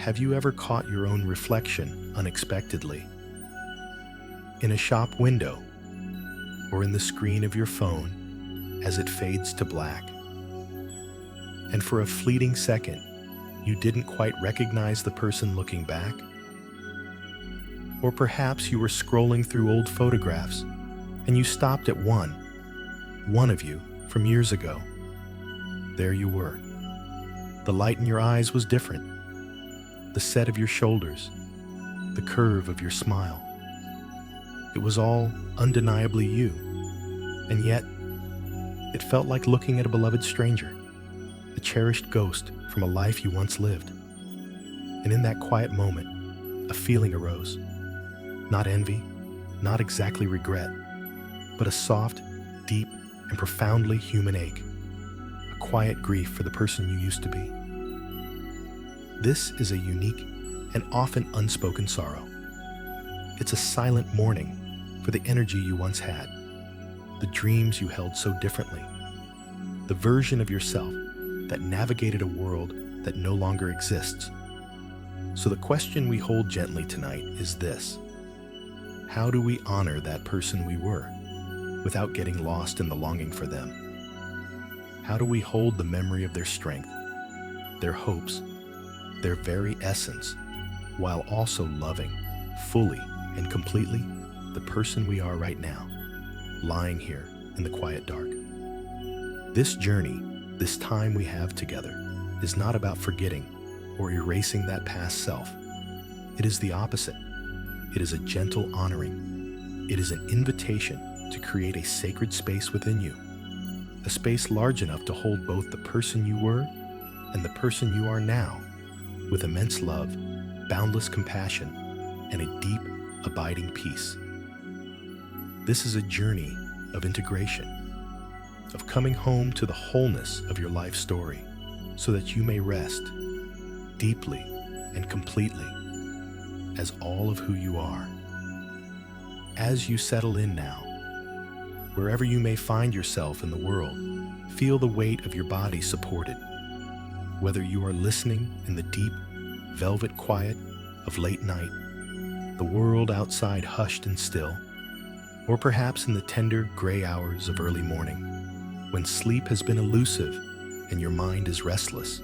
Have you ever caught your own reflection unexpectedly? In a shop window, or in the screen of your phone as it fades to black? And for a fleeting second, you didn't quite recognize the person looking back? Or perhaps you were scrolling through old photographs and you stopped at one of you from years ago. There you were. The light in your eyes was different. The set of your shoulders, the curve of your smile. It was all undeniably you, and yet it felt like looking at a beloved stranger, a cherished ghost from a life you once lived. And in that quiet moment, a feeling arose. Not envy, not exactly regret, but a soft, deep, and profoundly human ache. A quiet grief for the person you used to be. This is a unique and often unspoken sorrow. It's a silent mourning for the energy you once had, the dreams you held so differently, the version of yourself that navigated a world that no longer exists. So the question we hold gently tonight is this: how do we honor that person we were without getting lost in the longing for them? How do we hold the memory of their strength, their hopes, their very essence, while also loving fully and completely the person we are right now, lying here in the quiet dark? This journey, this time we have together, is not about forgetting or erasing that past self. It is the opposite. It is a gentle honoring. It is an invitation to create a sacred space within you, a space large enough to hold both the person you were and the person you are now, with immense love, boundless compassion, and a deep, abiding peace. This is a journey of integration, of coming home to the wholeness of your life story, so that you may rest deeply and completely as all of who you are. As you settle in now, wherever you may find yourself in the world, feel the weight of your body supported. Whether you are listening in the deep, velvet quiet of late night, the world outside hushed and still, or perhaps in the tender gray hours of early morning, when sleep has been elusive and your mind is restless,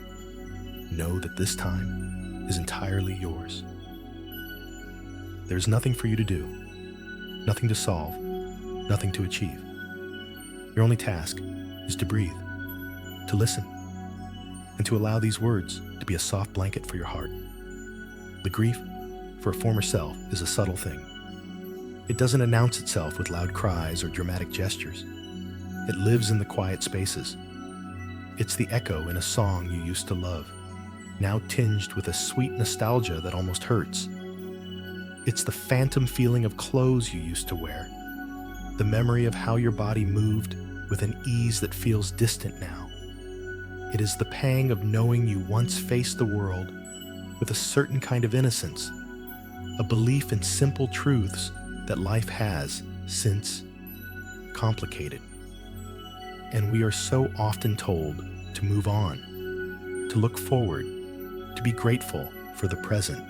know that this time is entirely yours. There's nothing for you to do, nothing to solve, nothing to achieve. Your only task is to breathe, to listen, and to allow these words to be a soft blanket for your heart. The grief for a former self is a subtle thing. It doesn't announce itself with loud cries or dramatic gestures. It lives in the quiet spaces. It's the echo in a song you used to love, now tinged with a sweet nostalgia that almost hurts. It's the phantom feeling of clothes you used to wear, the memory of how your body moved with an ease that feels distant now. It is the pang of knowing you once faced the world with a certain kind of innocence, a belief in simple truths that life has since complicated. And we are so often told to move on, to look forward, to be grateful for the present.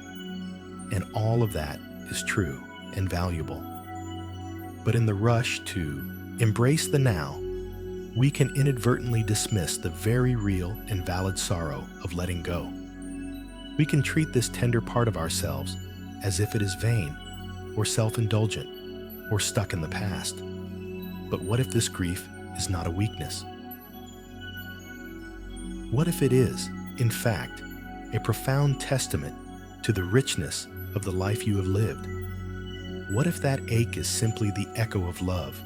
And all of that is true and valuable. But in the rush to embrace the now, we can inadvertently dismiss the very real and valid sorrow of letting go. We can treat this tender part of ourselves as if it is vain, or self-indulgent, or stuck in the past. But what if this grief is not a weakness? What if it is, in fact, a profound testament to the richness of the life you have lived? What if that ache is simply the echo of love?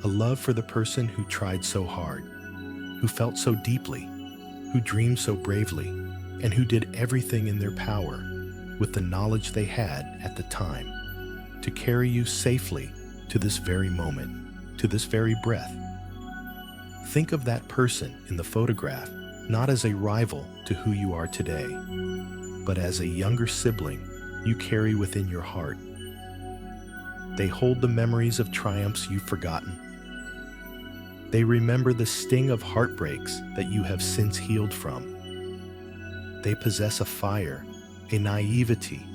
A love for the person who tried so hard, who felt so deeply, who dreamed so bravely, and who did everything in their power with the knowledge they had at the time to carry you safely to this very moment, to this very breath. Think of that person in the photograph not as a rival to who you are today, but as a younger sibling you carry within your heart. They hold the memories of triumphs you've forgotten. They remember the sting of heartbreaks that you have since healed from. They possess a fire a naivety,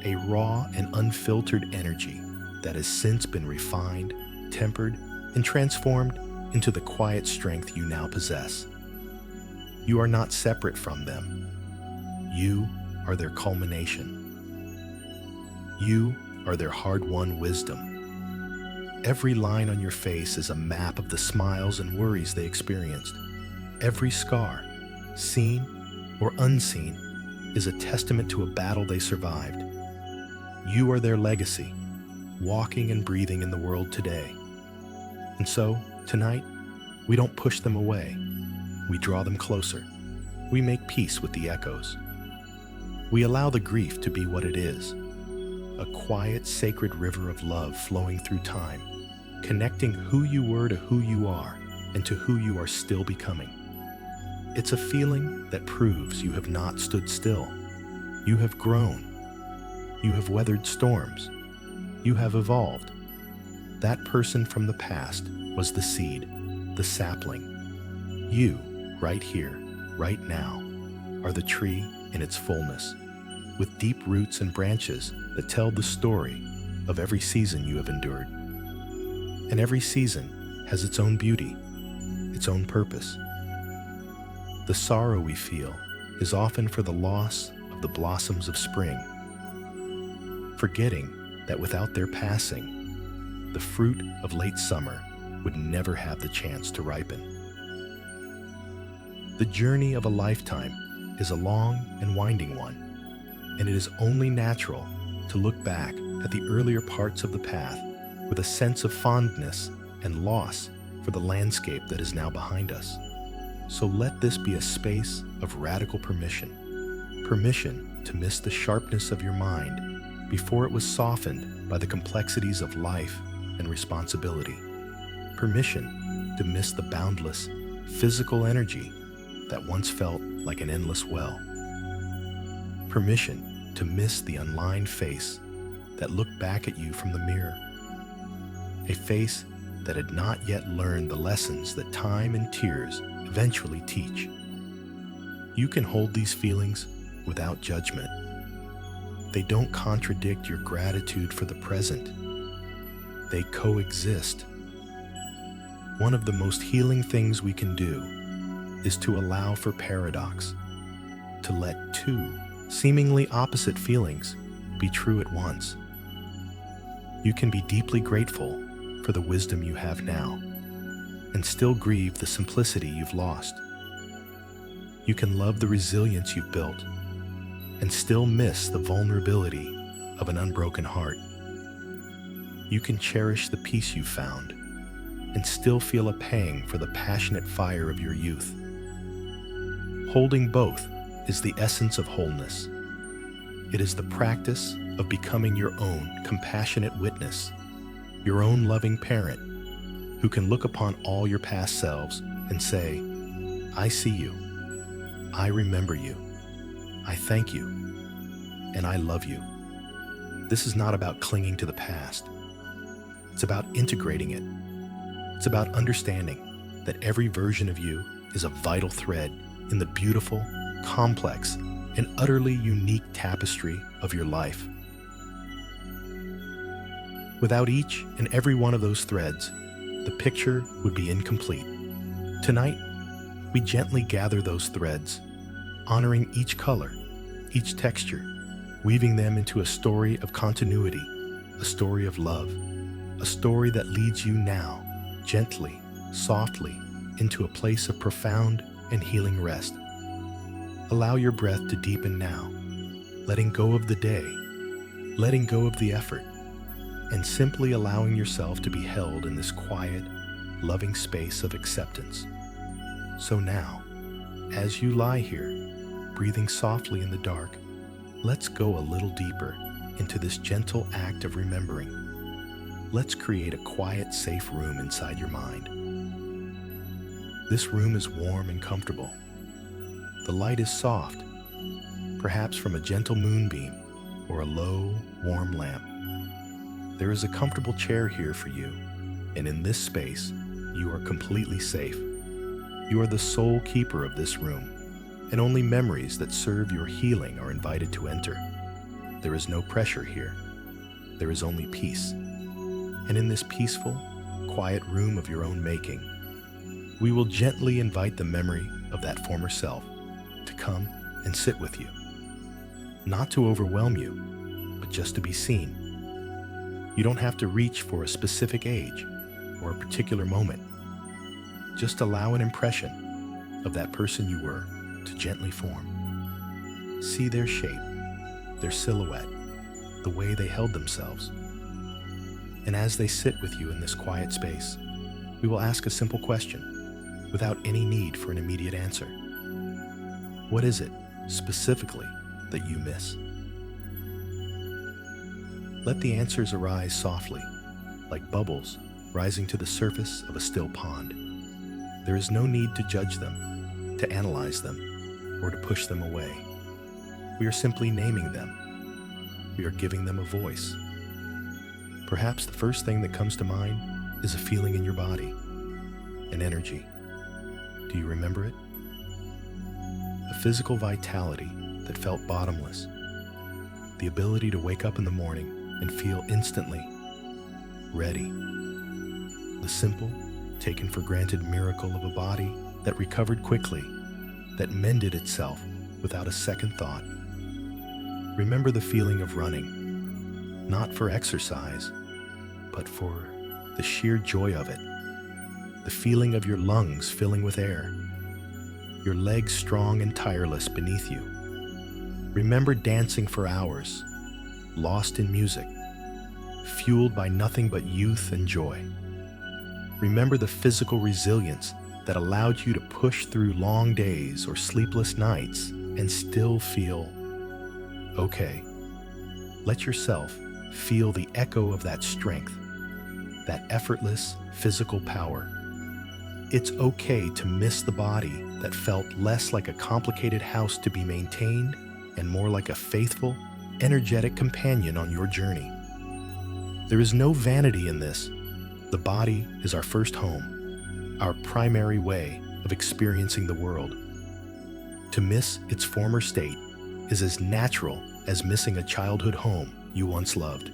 a raw and unfiltered energy that has since been refined, tempered, and transformed into the quiet strength you now possess. You are not separate from them. You are their culmination. You are their hard-won wisdom. Every line on your face is a map of the smiles and worries they experienced. Every scar, seen or unseen, is a testament to a battle they survived. You are their legacy, walking and breathing in the world today. And so, tonight, we don't push them away. We draw them closer. We make peace with the echoes. We allow the grief to be what it is, a quiet, sacred river of love flowing through time, connecting who you were to who you are and to who you are still becoming. It's a feeling that proves you have not stood still. You have grown. You have weathered storms. You have evolved. That person from the past was the seed, the sapling. You, right here, right now, are the tree in its fullness, with deep roots and branches that tell the story of every season you have endured. And every season has its own beauty, its own purpose. The sorrow we feel is often for the loss of the blossoms of spring, forgetting that without their passing, the fruit of late summer would never have the chance to ripen. The journey of a lifetime is a long and winding one, and it is only natural to look back at the earlier parts of the path with a sense of fondness and loss for the landscape that is now behind us. So let this be a space of radical permission. Permission to miss the sharpness of your mind before it was softened by the complexities of life and responsibility. Permission to miss the boundless physical energy that once felt like an endless well. Permission to miss the unlined face that looked back at you from the mirror. A face that had not yet learned the lessons that time and tears eventually teach. You can hold these feelings without judgment. They don't contradict your gratitude for the present. They coexist. One of the most healing things we can do is to allow for paradox, to let two seemingly opposite feelings be true at once. You can be deeply grateful for the wisdom you have now, and still grieve the simplicity you've lost. You can love the resilience you've built, and still miss the vulnerability of an unbroken heart. You can cherish the peace you've found, and still feel a pang for the passionate fire of your youth. Holding both is the essence of wholeness. It is the practice of becoming your own compassionate witness, your own loving parent, who can look upon all your past selves and say, I see you, I remember you, I thank you, and I love you. This is not about clinging to the past. It's about integrating it. It's about understanding that every version of you is a vital thread in the beautiful, complex, and utterly unique tapestry of your life. Without each and every one of those threads, the picture would be incomplete. Tonight, we gently gather those threads, honoring each color, each texture, weaving them into a story of continuity, a story of love, a story that leads you now, gently, softly, into a place of profound and healing rest. Allow your breath to deepen now, letting go of the day, letting go of the effort, and simply allowing yourself to be held in this quiet, loving space of acceptance. So now, as you lie here, breathing softly in the dark, let's go a little deeper into this gentle act of remembering. Let's create a quiet, safe room inside your mind. This room is warm and comfortable. The light is soft, perhaps from a gentle moonbeam or a low, warm lamp. There is a comfortable chair here for you, and in this space, you are completely safe. You are the sole keeper of this room, and only memories that serve your healing are invited to enter. There is no pressure here. There is only peace. And in this peaceful, quiet room of your own making, we will gently invite the memory of that former self to come and sit with you. Not to overwhelm you, but just to be seen. You don't have to reach for a specific age or a particular moment. Just allow an impression of that person you were to gently form. See their shape, their silhouette, the way they held themselves. And as they sit with you in this quiet space, we will ask a simple question without any need for an immediate answer. What is it, specifically, that you miss? Let the answers arise softly, like bubbles rising to the surface of a still pond. There is no need to judge them, to analyze them, or to push them away. We are simply naming them. We are giving them a voice. Perhaps the first thing that comes to mind is a feeling in your body, an energy. Do you remember it? A physical vitality that felt bottomless. The ability to wake up in the morning and feel instantly ready. The simple, taken for granted miracle of a body that recovered quickly, that mended itself without a second thought. Remember the feeling of running, not for exercise, but for the sheer joy of it. The feeling of your lungs filling with air, your legs strong and tireless beneath you. Remember dancing for hours, lost in music, fueled by nothing but youth and joy. Remember the physical resilience that allowed you to push through long days or sleepless nights and still feel okay. Let yourself feel the echo of that strength, that effortless physical power. It's okay to miss the body that felt less like a complicated house to be maintained and more like a faithful, energetic companion on your journey. There is no vanity in this. The body is our first home, our primary way of experiencing the world. To miss its former state is as natural as missing a childhood home you once loved.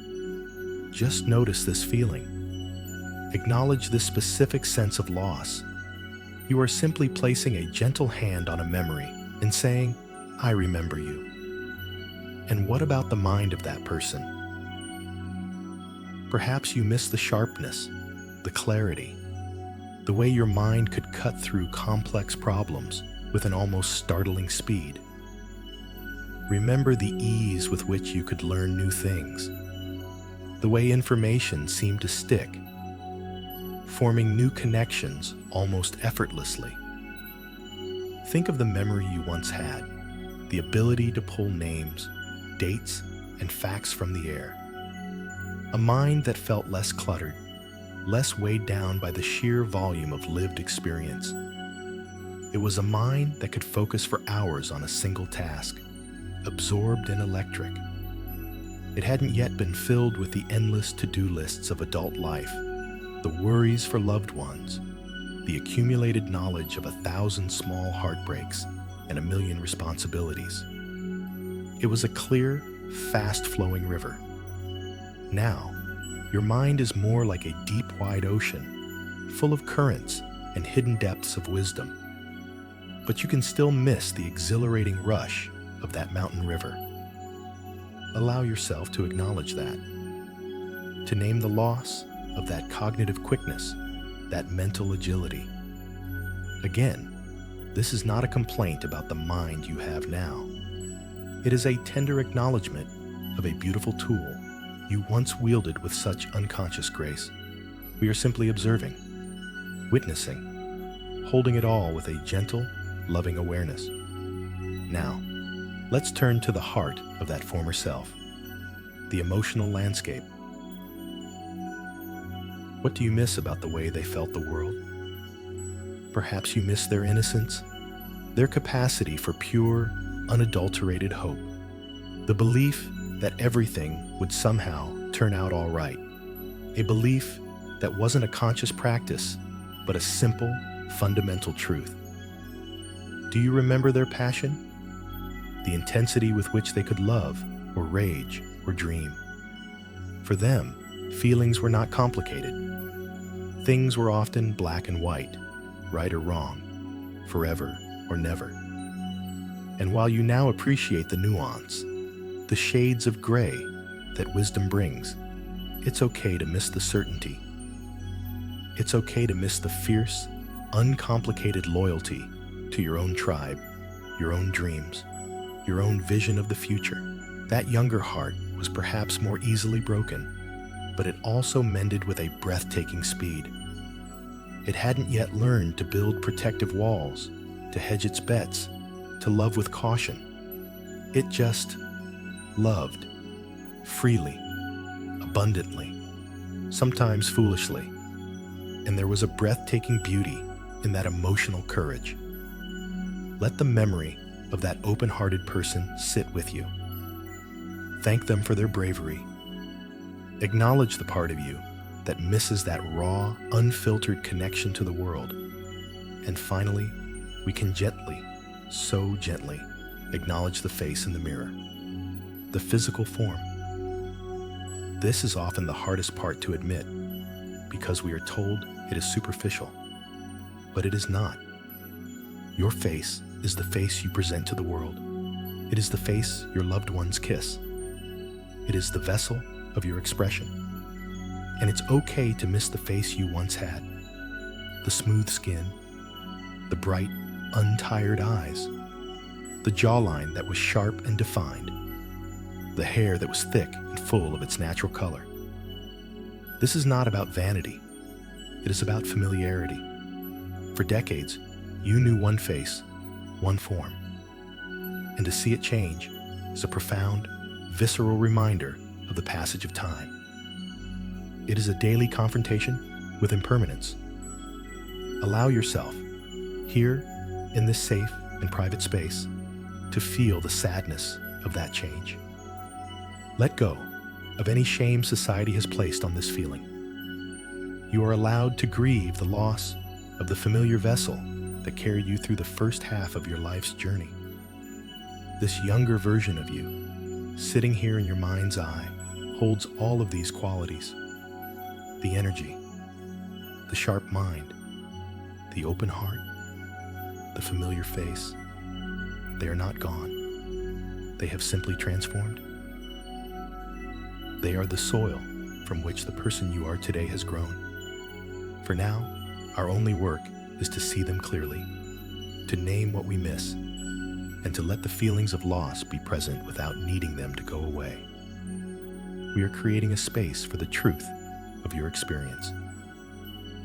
Just notice this feeling. Acknowledge this specific sense of loss. You are simply placing a gentle hand on a memory and saying, I remember you. And what about the mind of that person? Perhaps you miss the sharpness, the clarity, the way your mind could cut through complex problems with an almost startling speed. Remember the ease with which you could learn new things, the way information seemed to stick, forming new connections almost effortlessly. Think of the memory you once had, the ability to pull names, dates, and facts from the air. A mind that felt less cluttered, less weighed down by the sheer volume of lived experience. It was a mind that could focus for hours on a single task, absorbed and electric. It hadn't yet been filled with the endless to-do lists of adult life, the worries for loved ones, the accumulated knowledge of 1,000 small heartbreaks and 1,000,000 responsibilities. It was a clear, fast-flowing river. Now, your mind is more like a deep, wide ocean, full of currents and hidden depths of wisdom. But you can still miss the exhilarating rush of that mountain river. Allow yourself to acknowledge that, to name the loss of that cognitive quickness, that mental agility. Again, this is not a complaint about the mind you have now. It is a tender acknowledgement of a beautiful tool you once wielded with such unconscious grace. We are simply observing, witnessing, holding it all with a gentle, loving awareness. Now, let's turn to the heart of that former self, the emotional landscape. What do you miss about the way they felt the world? Perhaps you miss their innocence, their capacity for pure, unadulterated hope, the belief that everything would somehow turn out all right, a belief that wasn't a conscious practice, but a simple, fundamental truth. Do you remember their passion? The intensity with which they could love, or rage, or dream. For them, feelings were not complicated. Things were often black and white, right or wrong, forever or never. And while you now appreciate the nuance, the shades of gray that wisdom brings, it's okay to miss the certainty. It's okay to miss the fierce, uncomplicated loyalty to your own tribe, your own dreams, your own vision of the future. That younger heart was perhaps more easily broken, but it also mended with a breathtaking speed. It hadn't yet learned to build protective walls, to hedge its bets, to love with caution. It just loved, freely, abundantly, sometimes foolishly. And there was a breathtaking beauty in that emotional courage. Let the memory of that open-hearted person sit with you. Thank them for their bravery. Acknowledge the part of you that misses that raw, unfiltered connection to the world. And finally, we can gently, so gently, acknowledge the face in the mirror, the physical form. This is often the hardest part to admit, because we are told it is superficial, but it is not. Your face is the face you present to the world. It is the face your loved ones kiss. It is the vessel of your expression. And it's okay to miss the face you once had. The smooth skin, the bright, untired eyes, the jawline that was sharp and defined, the hair that was thick and full of its natural color. This is not about vanity. It is about familiarity. For decades, you knew one face, one form. And to see it change is a profound, visceral reminder of the passage of time. It is a daily confrontation with impermanence. Allow yourself, here in this safe and private space, to feel the sadness of that change. Let go of any shame society has placed on this feeling. You are allowed to grieve the loss of the familiar vessel that carried you through the first half of your life's journey. This younger version of you, sitting here in your mind's eye, holds all of these qualities. The energy, the sharp mind, the open heart, the familiar face. They are not gone. They have simply transformed. They are the soil from which the person you are today has grown. For now, our only work is to see them clearly, to name what we miss, and to let the feelings of loss be present without needing them to go away. We are creating a space for the truth of your experience.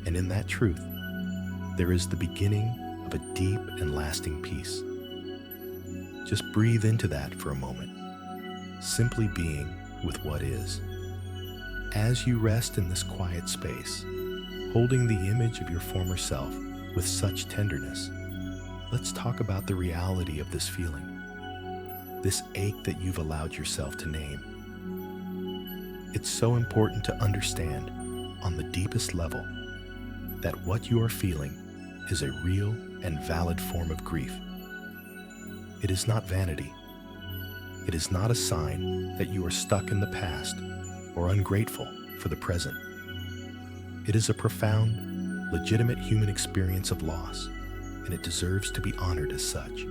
And in that truth, there is the beginning of a deep and lasting peace. Just breathe into that for a moment, simply being with what is. As you rest in this quiet space, holding the image of your former self with such tenderness, let's talk about the reality of this feeling, this ache that you've allowed yourself to name. It's so important to understand on the deepest level that what you are feeling is a real and valid form of grief. It is not vanity. It is not a sign that you are stuck in the past or ungrateful for the present. It is a profound, legitimate human experience of loss, and it deserves to be honored as such.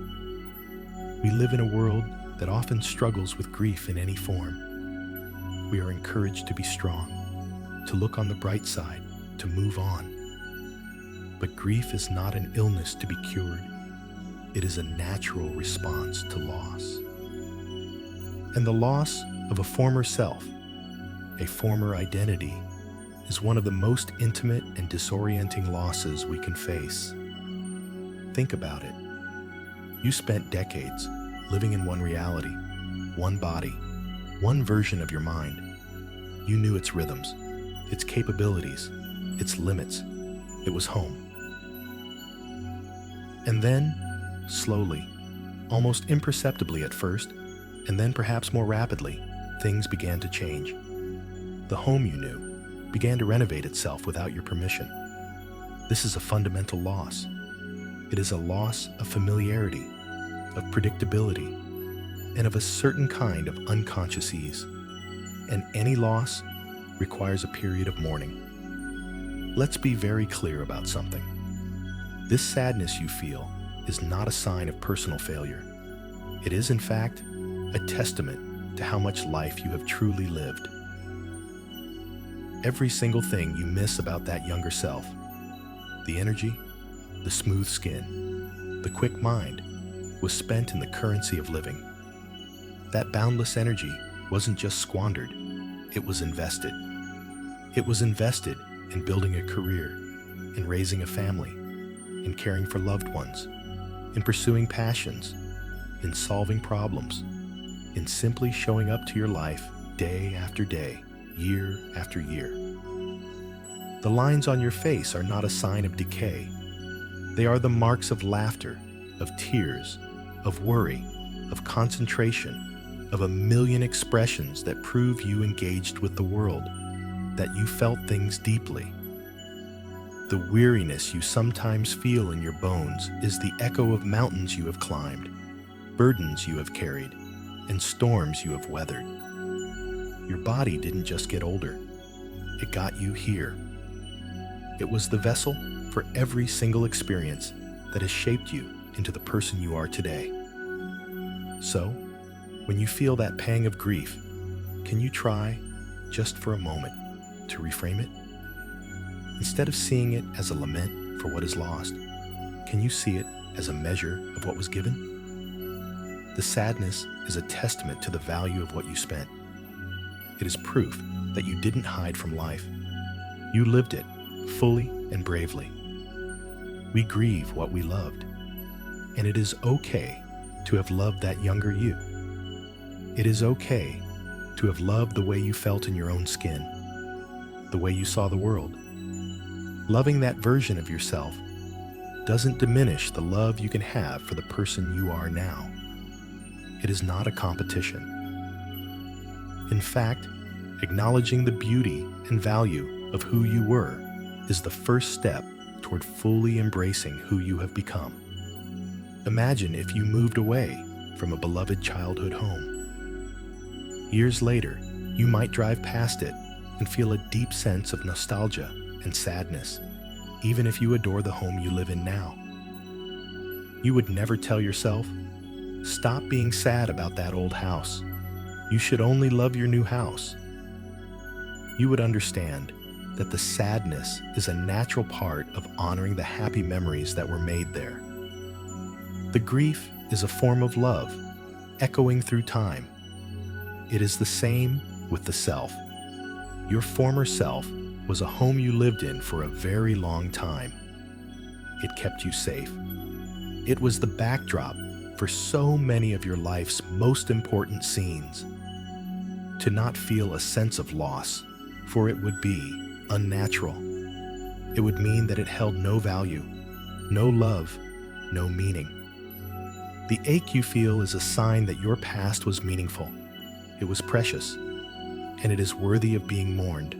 We live in a world that often struggles with grief in any form. We are encouraged to be strong, to look on the bright side, to move on. But grief is not an illness to be cured. It is a natural response to loss. And the loss of a former self, a former identity, is one of the most intimate and disorienting losses we can face. Think about it. You spent decades living in one reality, one body, one version of your mind. You knew its rhythms, its capabilities, its limits. It was home. And then, slowly, almost imperceptibly at first, and then perhaps more rapidly, things began to change. The home you knew began to renovate itself without your permission. This is a fundamental loss. It is a loss of familiarity, of predictability, and of a certain kind of unconscious ease. And any loss requires a period of mourning. Let's be very clear about something. This sadness you feel is not a sign of personal failure. It is, in fact, a testament to how much life you have truly lived. Every single thing you miss about that younger self, the energy, the smooth skin, the quick mind, was spent in the currency of living. That boundless energy wasn't just squandered, it was invested. It was invested in building a career, in raising a family, in caring for loved ones, in pursuing passions, in solving problems, in simply showing up to your life day after day, year after year. The lines on your face are not a sign of decay. They are the marks of laughter, of tears, of worry, of concentration, of a million expressions that prove you engaged with the world, that you felt things deeply. The weariness you sometimes feel in your bones is the echo of mountains you have climbed, burdens you have carried, and storms you have weathered. Your body didn't just get older, it got you here. It was the vessel for every single experience that has shaped you into the person you are today. So, when you feel that pang of grief, can you try, just for a moment, to reframe it? Instead of seeing it as a lament for what is lost, can you see it as a measure of what was given? The sadness is a testament to the value of what you spent. It is proof that you didn't hide from life. You lived it fully and bravely. We grieve what we loved, and it is okay to have loved that younger you. It is okay to have loved the way you felt in your own skin, the way you saw the world. Loving that version of yourself doesn't diminish the love you can have for the person you are now. It is not a competition. In fact, acknowledging the beauty and value of who you were is the first step toward fully embracing who you have become. Imagine if you moved away from a beloved childhood home. Years later, you might drive past it and feel a deep sense of nostalgia and sadness, even if you adore the home you live in now. You would never tell yourself, "Stop being sad about that old house. You should only love your new house." You would understand that the sadness is a natural part of honoring the happy memories that were made there. The grief is a form of love, echoing through time. It is the same with the self. Your former self was a home you lived in for a very long time. It kept you safe. It was the backdrop for so many of your life's most important scenes. To not feel a sense of loss, for it would be unnatural. It would mean that it held no value, no love, no meaning. The ache you feel is a sign that your past was meaningful. It was precious, and it is worthy of being mourned.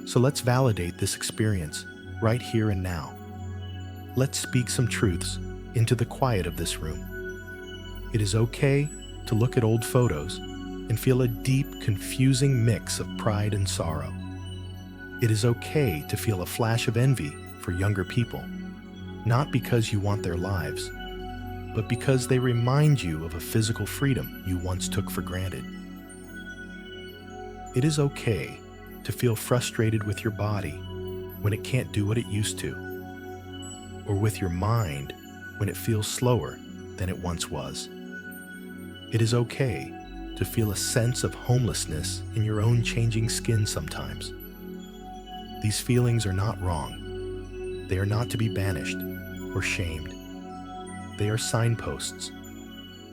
So let's validate this experience right here and now. Let's speak some truths into the quiet of this room. It is okay to look at old photos and feel a deep, confusing mix of pride and sorrow. It is okay to feel a flash of envy for younger people, not because you want their lives, but because they remind you of a physical freedom you once took for granted. It is okay to feel frustrated with your body when it can't do what it used to, or with your mind when it feels slower than it once was. It is okay to feel a sense of homelessness in your own changing skin sometimes. These feelings are not wrong. They are not to be banished or shamed. They are signposts,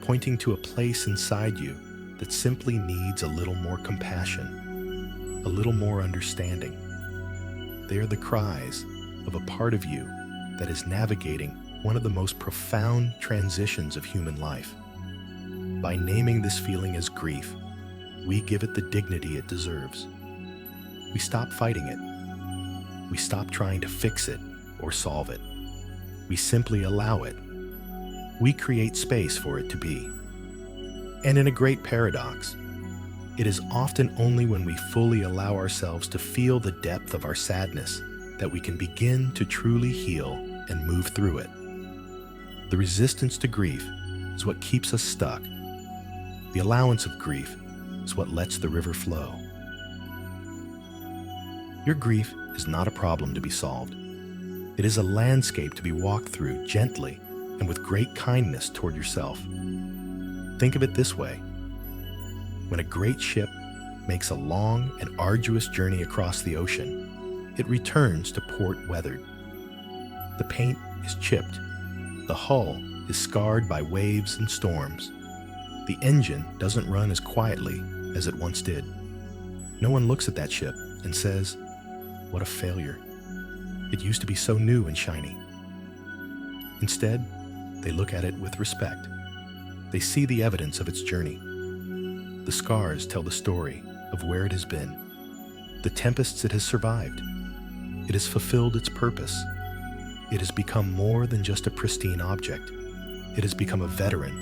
pointing to a place inside you that simply needs a little more compassion, a little more understanding. They are the cries of a part of you that is navigating one of the most profound transitions of human life. By naming this feeling as grief, we give it the dignity it deserves. We stop fighting it. We stop trying to fix it or solve it. We simply allow it. We create space for it to be. And in a great paradox, it is often only when we fully allow ourselves to feel the depth of our sadness that we can begin to truly heal and move through it. The resistance to grief is what keeps us stuck. The allowance of grief is what lets the river flow. Your grief is not a problem to be solved. It is a landscape to be walked through gently and with great kindness toward yourself. Think of it this way. When a great ship makes a long and arduous journey across the ocean, it returns to port weathered. The paint is chipped. The hull is scarred by waves and storms. The engine doesn't run as quietly as it once did. No one looks at that ship and says, "What a failure. It used to be so new and shiny." Instead, they look at it with respect. They see the evidence of its journey. The scars tell the story of where it has been, the tempests it has survived. It has fulfilled its purpose. It has become more than just a pristine object. It has become a veteran,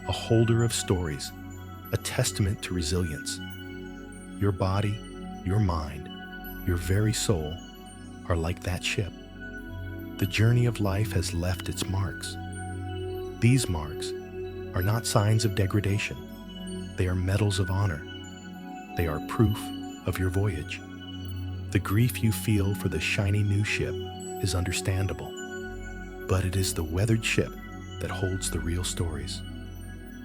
a holder of stories, a testament to resilience. Your body, your mind, your very soul are like that ship. The journey of life has left its marks. These marks are not signs of degradation. They are medals of honor. They are proof of your voyage. The grief you feel for the shiny new ship is understandable, but it is the weathered ship that holds the real stories,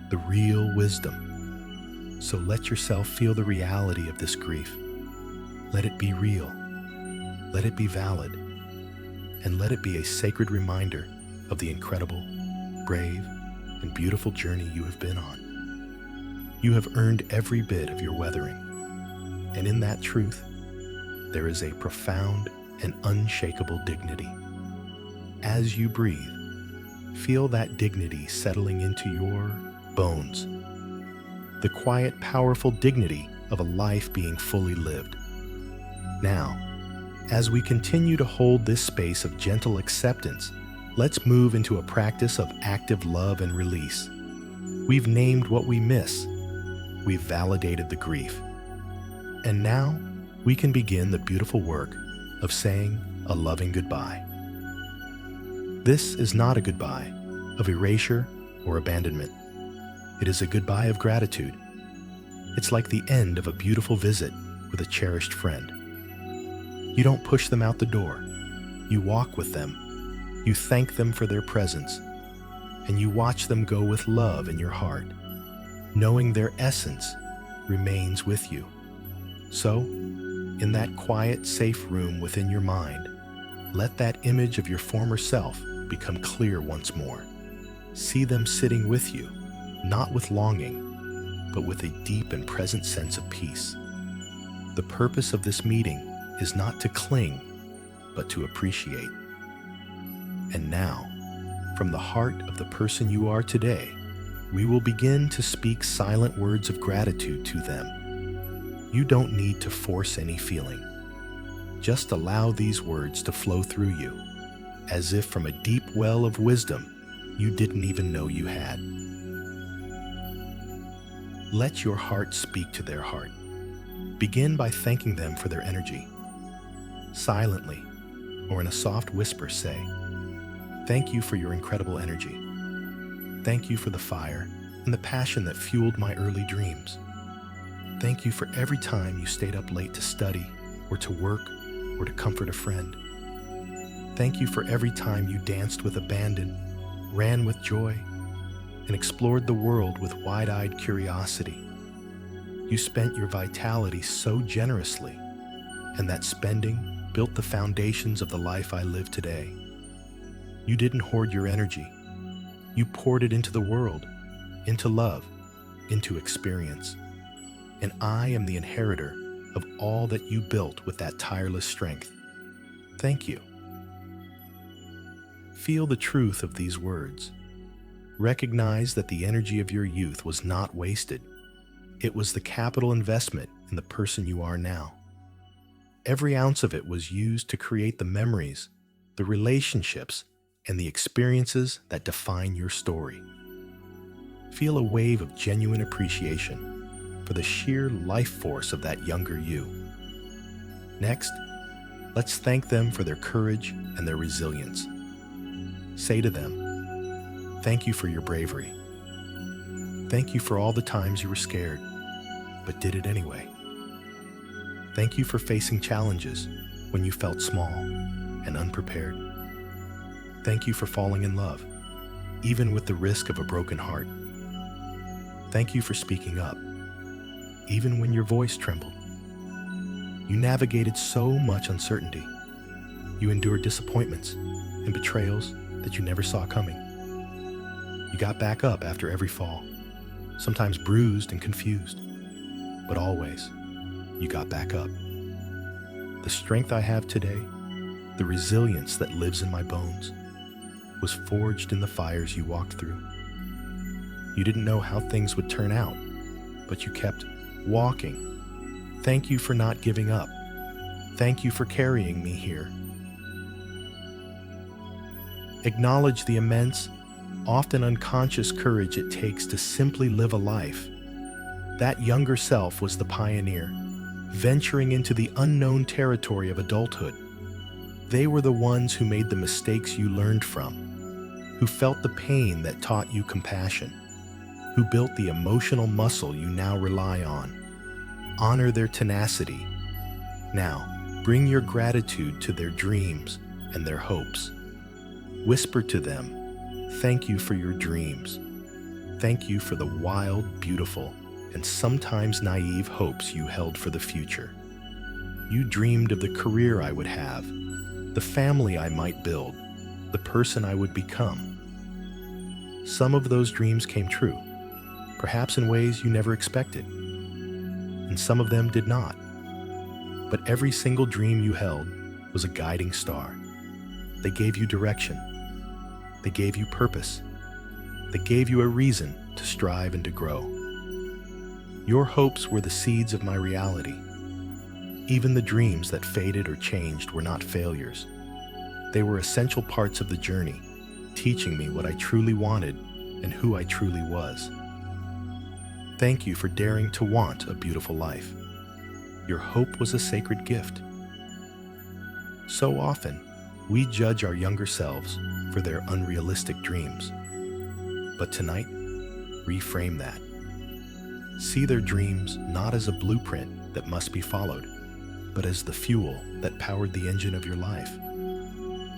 the real wisdom. So let yourself feel the reality of this grief. Let it be real. Let it be valid. And let it be a sacred reminder of the incredible, brave, and beautiful journey you have been on. You have earned every bit of your weathering. And in that truth, there is a profound and unshakable dignity. As you breathe, feel that dignity settling into your bones. The quiet, powerful dignity of a life being fully lived. Now, as we continue to hold this space of gentle acceptance, let's move into a practice of active love and release. We've named what we miss. We've validated the grief. And now, we can begin the beautiful work of saying a loving goodbye. This is not a goodbye of erasure or abandonment. It is a goodbye of gratitude. It's like the end of a beautiful visit with a cherished friend. You don't push them out the door. You walk with them. You thank them for their presence. And you watch them go with love in your heart, knowing their essence remains with you. So, in that quiet, safe room within your mind, let that image of your former self become clear once more. See them sitting with you, not with longing, but with a deep and present sense of peace. The purpose of this meeting is not to cling, but to appreciate. And now, from the heart of the person you are today, we will begin to speak silent words of gratitude to them. You don't need to force any feeling. Just allow these words to flow through you, as if from a deep well of wisdom you didn't even know you had. Let your heart speak to their heart. Begin by thanking them for their energy. Silently, or in a soft whisper, say, "Thank you for your incredible energy. Thank you for the fire and the passion that fueled my early dreams. Thank you for every time you stayed up late to study, or to work, or to comfort a friend. Thank you for every time you danced with abandon, ran with joy, and explored the world with wide-eyed curiosity. You spent your vitality so generously, and that spending built the foundations of the life I live today. You didn't hoard your energy. You poured it into the world, into love, into experience. And I am the inheritor of all that you built with that tireless strength. Thank you." Feel the truth of these words. Recognize that the energy of your youth was not wasted. It was the capital investment in the person you are now. Every ounce of it was used to create the memories, the relationships, and the experiences that define your story. Feel a wave of genuine appreciation for the sheer life force of that younger you. Next, let's thank them for their courage and their resilience. Say to them, thank you for your bravery. Thank you for all the times you were scared, but did it anyway. Thank you for facing challenges when you felt small and unprepared. Thank you for falling in love, even with the risk of a broken heart. Thank you for speaking up, even when your voice trembled. You navigated so much uncertainty. You endured disappointments and betrayals that you never saw coming. You got back up after every fall, sometimes bruised and confused, but always you got back up. The strength I have today, the resilience that lives in my bones, was forged in the fires you walked through. You didn't know how things would turn out, but you kept walking. Thank you for not giving up. Thank you for carrying me here. Acknowledge the immense, often unconscious courage it takes to simply live a life. That younger self was the pioneer, venturing into the unknown territory of adulthood. They were the ones who made the mistakes you learned from, who felt the pain that taught you compassion, who built the emotional muscle you now rely on. Honor their tenacity. Now, bring your gratitude to their dreams and their hopes. Whisper to them, thank you for your dreams. Thank you for the wild, beautiful, and sometimes naive hopes you held for the future. You dreamed of the career I would have, the family I might build, the person I would become. Some of those dreams came true, perhaps in ways you never expected, and some of them did not. But every single dream you held was a guiding star. They gave you direction. They gave you purpose. They gave you a reason to strive and to grow. Your hopes were the seeds of my reality. Even the dreams that faded or changed were not failures. They were essential parts of the journey, teaching me what I truly wanted and who I truly was. Thank you for daring to want a beautiful life. Your hope was a sacred gift. So often, we judge our younger selves for their unrealistic dreams. But tonight, reframe that. See their dreams not as a blueprint that must be followed, but as the fuel that powered the engine of your life.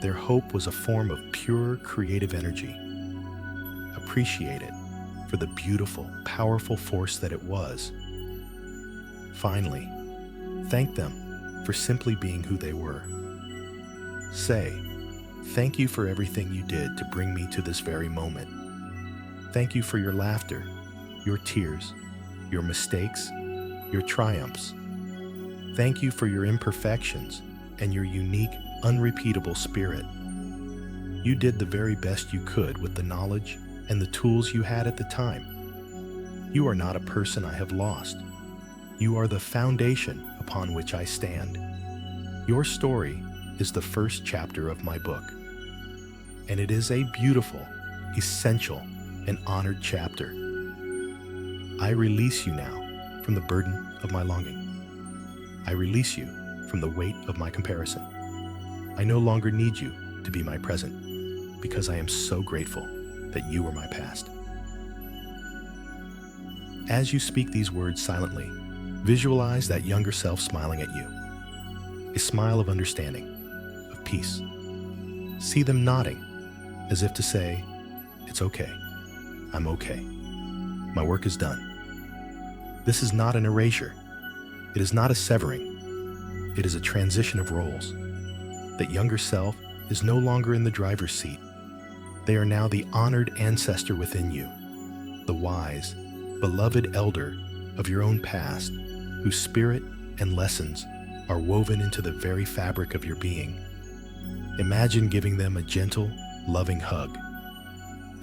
Their hope was a form of pure creative energy. Appreciate it for the beautiful, powerful force that it was. Finally, thank them for simply being who they were. Say, thank you for everything you did to bring me to this very moment. Thank you for your laughter, your tears, your mistakes, your triumphs. Thank you for your imperfections and your unique, unrepeatable spirit. You did the very best you could with the knowledge and the tools you had at the time. You are not a person I have lost. You are the foundation upon which I stand. Your story is the first chapter of my book, and it is a beautiful, essential, and honored chapter. I release you now from the burden of my longing. I release you from the weight of my comparison. I no longer need you to be my present, because I am so grateful that you were my past. As you speak these words silently, visualize that younger self smiling at you. A smile of understanding, of peace. See them nodding, as if to say, it's okay. I'm okay. My work is done. This is not an erasure. It is not a severing. It is a transition of roles. That younger self is no longer in the driver's seat. They are now the honored ancestor within you, the wise, beloved elder of your own past, whose spirit and lessons are woven into the very fabric of your being. Imagine giving them a gentle, loving hug,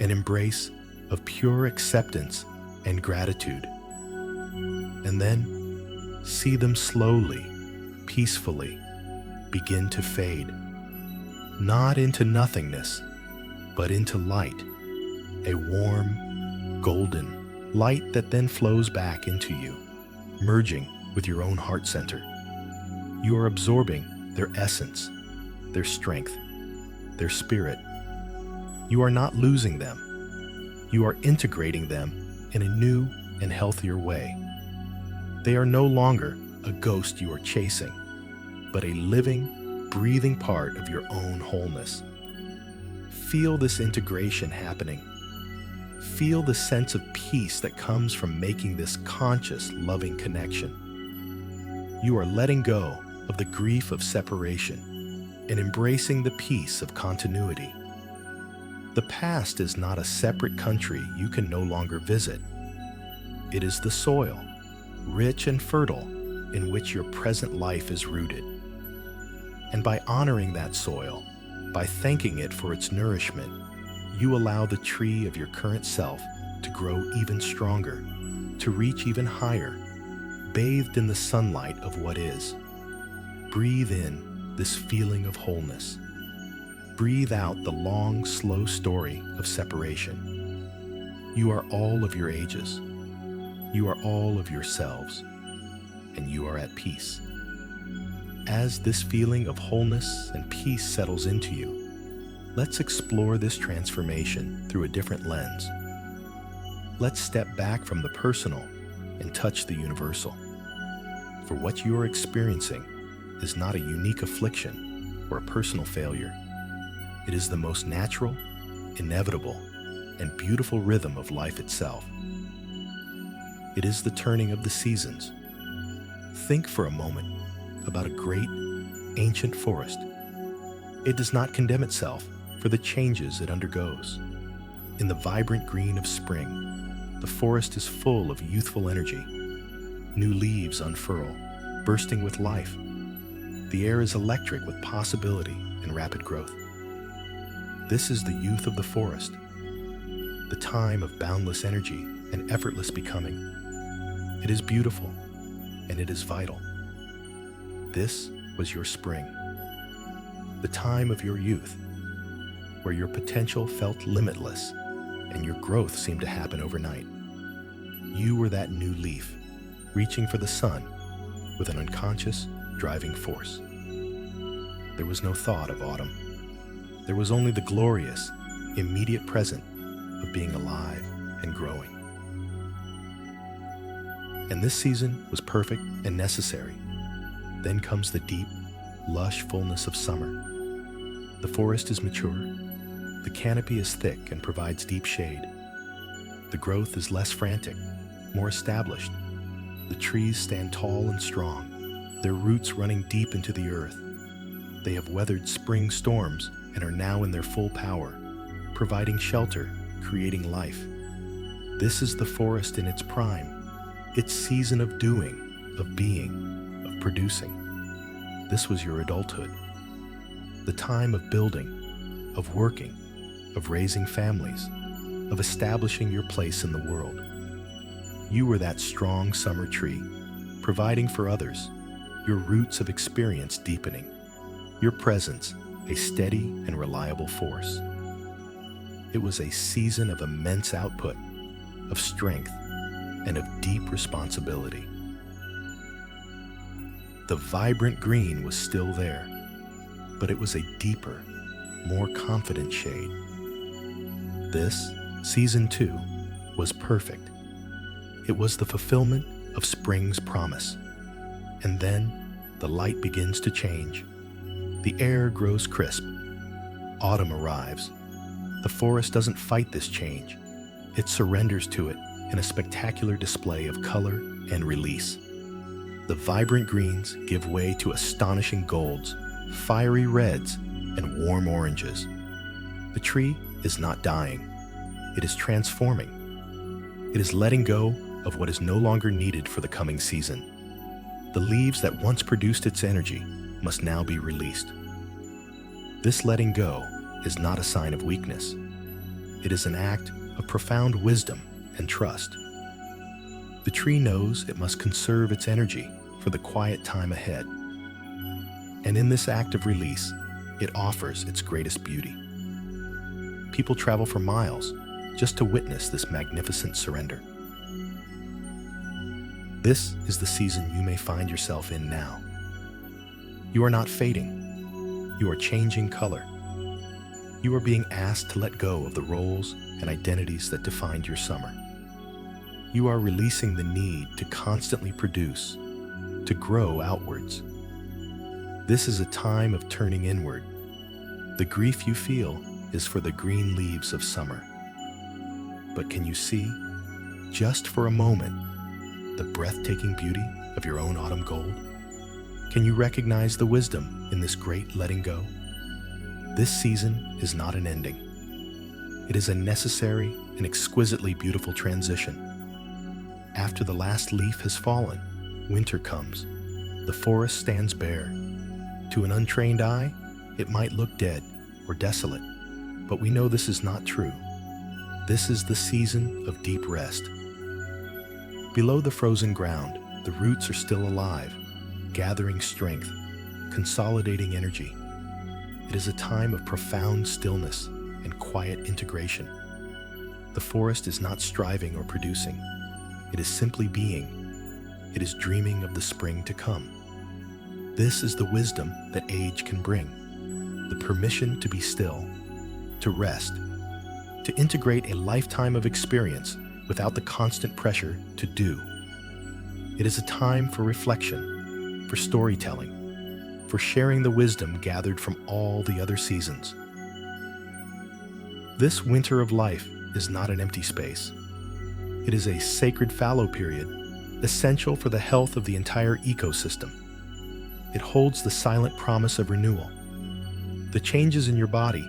an embrace of pure acceptance and gratitude. And then see them slowly, peacefully begin to fade, not into nothingness, but into light, a warm, golden light that then flows back into you, merging with your own heart center. You are absorbing their essence, their strength, their spirit. You are not losing them. You are integrating them in a new and healthier way. They are no longer a ghost you are chasing, but a living, breathing part of your own wholeness. Feel this integration happening. Feel the sense of peace that comes from making this conscious, loving connection. You are letting go of the grief of separation and embracing the peace of continuity. The past is not a separate country you can no longer visit. It is the soil, rich and fertile, in which your present life is rooted. And by honoring that soil, by thanking it for its nourishment, you allow the tree of your current self to grow even stronger, to reach even higher, bathed in the sunlight of what is. Breathe in this feeling of wholeness. Breathe out the long, slow story of separation. You are all of your ages. You are all of yourselves, and you are at peace. As this feeling of wholeness and peace settles into you, let's explore this transformation through a different lens. Let's step back from the personal and touch the universal. For what you are experiencing is not a unique affliction or a personal failure. It is the most natural, inevitable, and beautiful rhythm of life itself. It is the turning of the seasons. Think for a moment about a great, ancient forest. It does not condemn itself for the changes it undergoes. In the vibrant green of spring, the forest is full of youthful energy. New leaves unfurl, bursting with life. The air is electric with possibility and rapid growth. This is the youth of the forest, the time of boundless energy and effortless becoming. It is beautiful, and it is vital. This was your spring, the time of your youth, where your potential felt limitless and your growth seemed to happen overnight. You were that new leaf, reaching for the sun with an unconscious, driving force. There was no thought of autumn. There was only the glorious, immediate present of being alive and growing. And this season was perfect and necessary. Then comes the deep, lush fullness of summer. The forest is mature. The canopy is thick and provides deep shade. The growth is less frantic, more established. The trees stand tall and strong, their roots running deep into the earth. They have weathered spring storms and are now in their full power, providing shelter, creating life. This is the forest in its prime, its season of doing, of being, of producing. This was your adulthood, the time of building, of working, of raising families, of establishing your place in the world. You were that strong summer tree, providing for others, your roots of experience deepening, your presence a steady and reliable force. It was a season of immense output, of strength, and of deep responsibility. The vibrant green was still there, but it was a deeper, more confident shade. This, season 2, was perfect. It was the fulfillment of spring's promise. And then the light begins to change. The air grows crisp. Autumn arrives. The forest doesn't fight this change. It surrenders to it in a spectacular display of color and release. The vibrant greens give way to astonishing golds, fiery reds, and warm oranges. The tree is not dying. It is transforming. It is letting go of what is no longer needed for the coming season. The leaves that once produced its energy must now be released. This letting go is not a sign of weakness. It is an act of profound wisdom and trust. The tree knows it must conserve its energy for the quiet time ahead. And in this act of release, it offers its greatest beauty. People travel for miles just to witness this magnificent surrender. This is the season you may find yourself in now. You are not fading. You are changing color. You are being asked to let go of the roles and identities that defined your summer. You are releasing the need to constantly produce, to grow outwards. This is a time of turning inward. The grief you feel is for the green leaves of summer. But can you see, just for a moment, the breathtaking beauty of your own autumn gold? Can you recognize the wisdom in this great letting go? This season is not an ending. It is a necessary and exquisitely beautiful transition. After the last leaf has fallen, winter comes. The forest stands bare. To an untrained eye, it might look dead or desolate, but we know this is not true. This is the season of deep rest. Below the frozen ground, the roots are still alive, gathering strength, consolidating energy. It is a time of profound stillness and quiet integration. The forest is not striving or producing. It is simply being. It is dreaming of the spring to come. This is the wisdom that age can bring. The permission to be still, to rest, to integrate a lifetime of experience without the constant pressure to do. It is a time for reflection, for storytelling, for sharing the wisdom gathered from all the other seasons. This winter of life is not an empty space. It is a sacred fallow period, essential for the health of the entire ecosystem. It holds the silent promise of renewal. The changes in your body,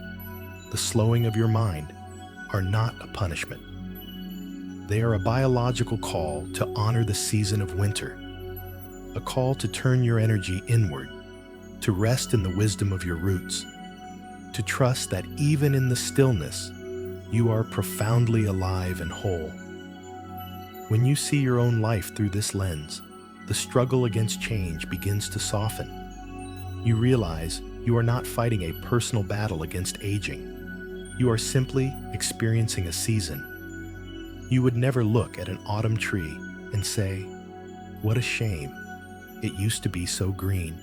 the slowing of your mind, are not a punishment. They are a biological call to honor the season of winter, a call to turn your energy inward, to rest in the wisdom of your roots, to trust that even in the stillness, you are profoundly alive and whole. When you see your own life through this lens, the struggle against change begins to soften. You realize you are not fighting a personal battle against aging. You are simply experiencing a season. You would never look at an autumn tree and say, "What a shame, it used to be so green."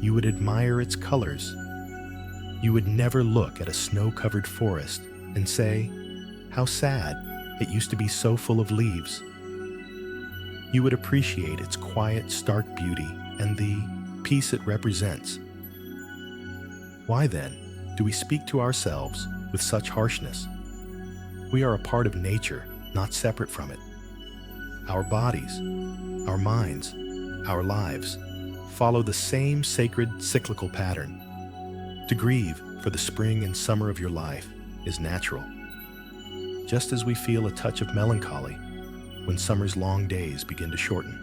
You would admire its colors. You would never look at a snow-covered forest and say, "How sad, it used to be so full of leaves." You would appreciate its quiet, stark beauty and the peace it represents. Why then do we speak to ourselves with such harshness? We are a part of nature, not separate from it. Our bodies, our minds, our lives follow the same sacred cyclical pattern. To grieve for the spring and summer of your life is natural. Just as we feel a touch of melancholy when summer's long days begin to shorten.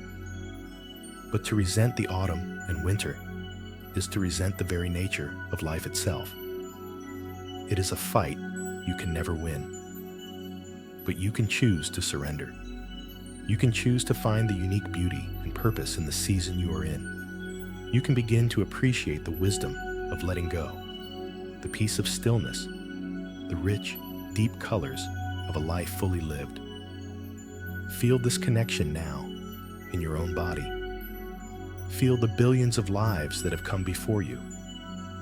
But to resent the autumn and winter is to resent the very nature of life itself. It is a fight you can never win. But you can choose to surrender. You can choose to find the unique beauty and purpose in the season you are in. You can begin to appreciate the wisdom of letting go, the peace of stillness, the rich, deep colors of a life fully lived. Feel this connection now in your own body. Feel the billions of lives that have come before you,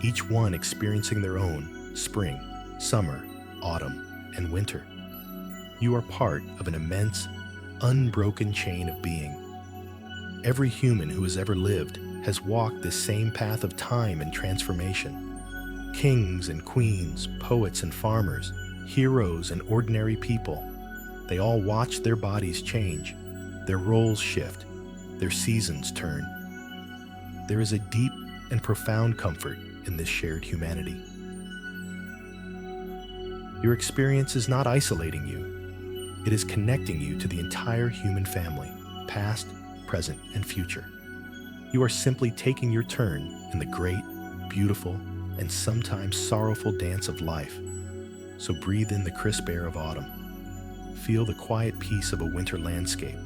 each one experiencing their own spring, summer, autumn, and winter. You are part of an immense, unbroken chain of being. Every human who has ever lived has walked this same path of time and transformation. Kings and queens, poets and farmers, heroes and ordinary people, they all watched their bodies change, their roles shift, their seasons turn. There is a deep and profound comfort in this shared humanity. Your experience is not isolating you. It is connecting you to the entire human family, past, present, and future. You are simply taking your turn in the great, beautiful, and sometimes sorrowful dance of life. So breathe in the crisp air of autumn. Feel the quiet peace of a winter landscape.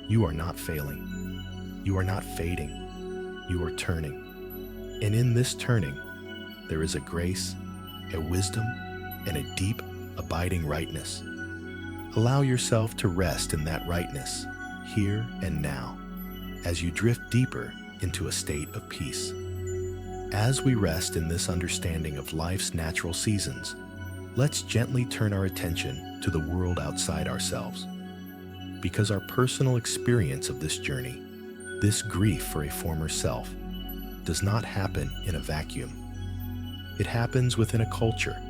You are not failing. You are not fading. You are turning. And in this turning, there is a grace, a wisdom, and a deep, abiding rightness. Allow yourself to rest in that rightness, here and now, as you drift deeper into a state of peace. As we rest in this understanding of life's natural seasons, let's gently turn our attention to the world outside ourselves. Because our personal experience of this journey, this grief for a former self, does not happen in a vacuum. It happens within a culture,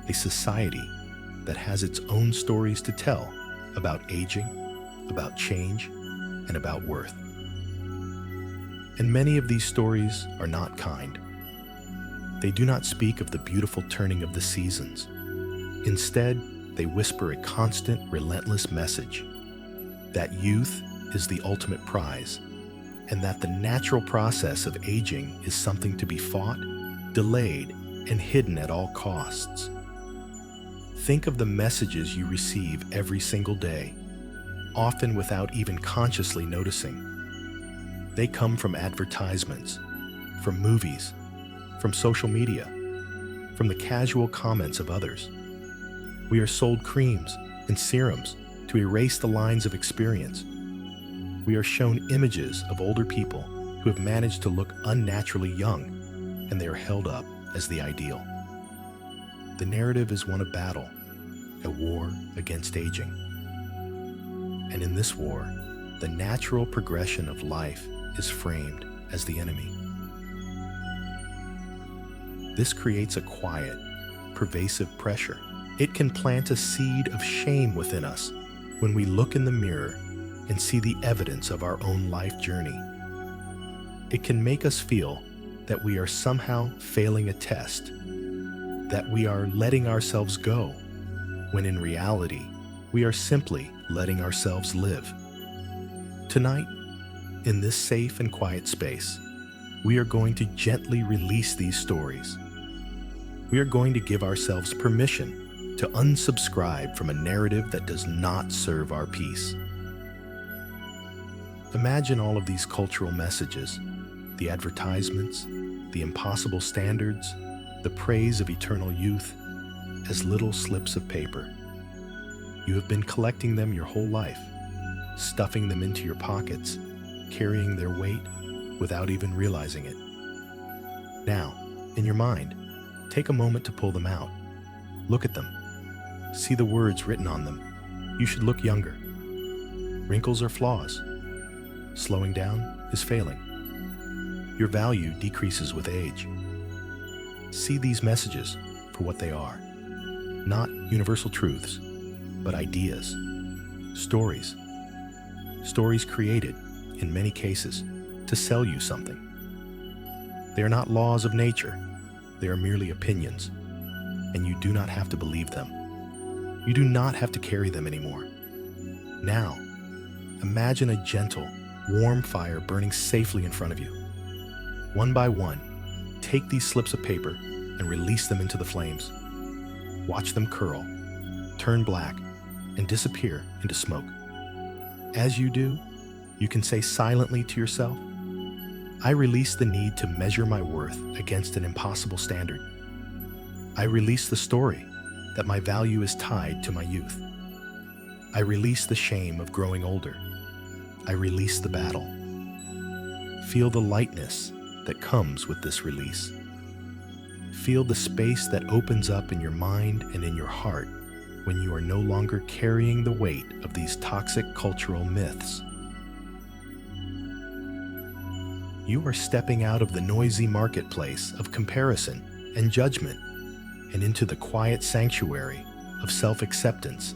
a society that has its own stories to tell about aging, about change, and about worth. And many of these stories are not kind. They do not speak of the beautiful turning of the seasons. Instead, they whisper a constant, relentless message that youth is the ultimate prize, and that the natural process of aging is something to be fought, delayed, and hidden at all costs. Think of the messages you receive every single day, often without even consciously noticing. They come from advertisements, from movies, from social media, from the casual comments of others. We are sold creams and serums to erase the lines of experience. We are shown images of older people who have managed to look unnaturally young, and they are held up as the ideal. The narrative is one of battle, a war against aging. And in this war, the natural progression of life is framed as the enemy. This creates a quiet, pervasive pressure. It can plant a seed of shame within us when we look in the mirror and see the evidence of our own life journey. It can make us feel that we are somehow failing a test, that we are letting ourselves go, when in reality, we are simply letting ourselves live. Tonight, in this safe and quiet space, we are going to gently release these stories. We are going to give ourselves permission to unsubscribe from a narrative that does not serve our peace. Imagine all of these cultural messages, the advertisements, the impossible standards, the praise of eternal youth, as little slips of paper. You have been collecting them your whole life, stuffing them into your pockets, carrying their weight without even realizing it. Now, in your mind, take a moment to pull them out. Look at them. See the words written on them. You should look younger. Wrinkles are flaws. Slowing down is failing. Your value decreases with age. See these messages for what they are. Not universal truths, but ideas, stories. Stories created, in many cases, to sell you something. They are not laws of nature. They are merely opinions, and you do not have to believe them. You do not have to carry them anymore. Now, imagine a gentle, warm fire burning safely in front of you. One by one, take these slips of paper and release them into the flames. Watch them curl, turn black, and disappear into smoke. As you do, you can say silently to yourself, I release the need to measure my worth against an impossible standard. I release the story that my value is tied to my youth. I release the shame of growing older. I release the battle. Feel the lightness that comes with this release. Feel the space that opens up in your mind and in your heart when you are no longer carrying the weight of these toxic cultural myths. You are stepping out of the noisy marketplace of comparison and judgment and into the quiet sanctuary of self-acceptance.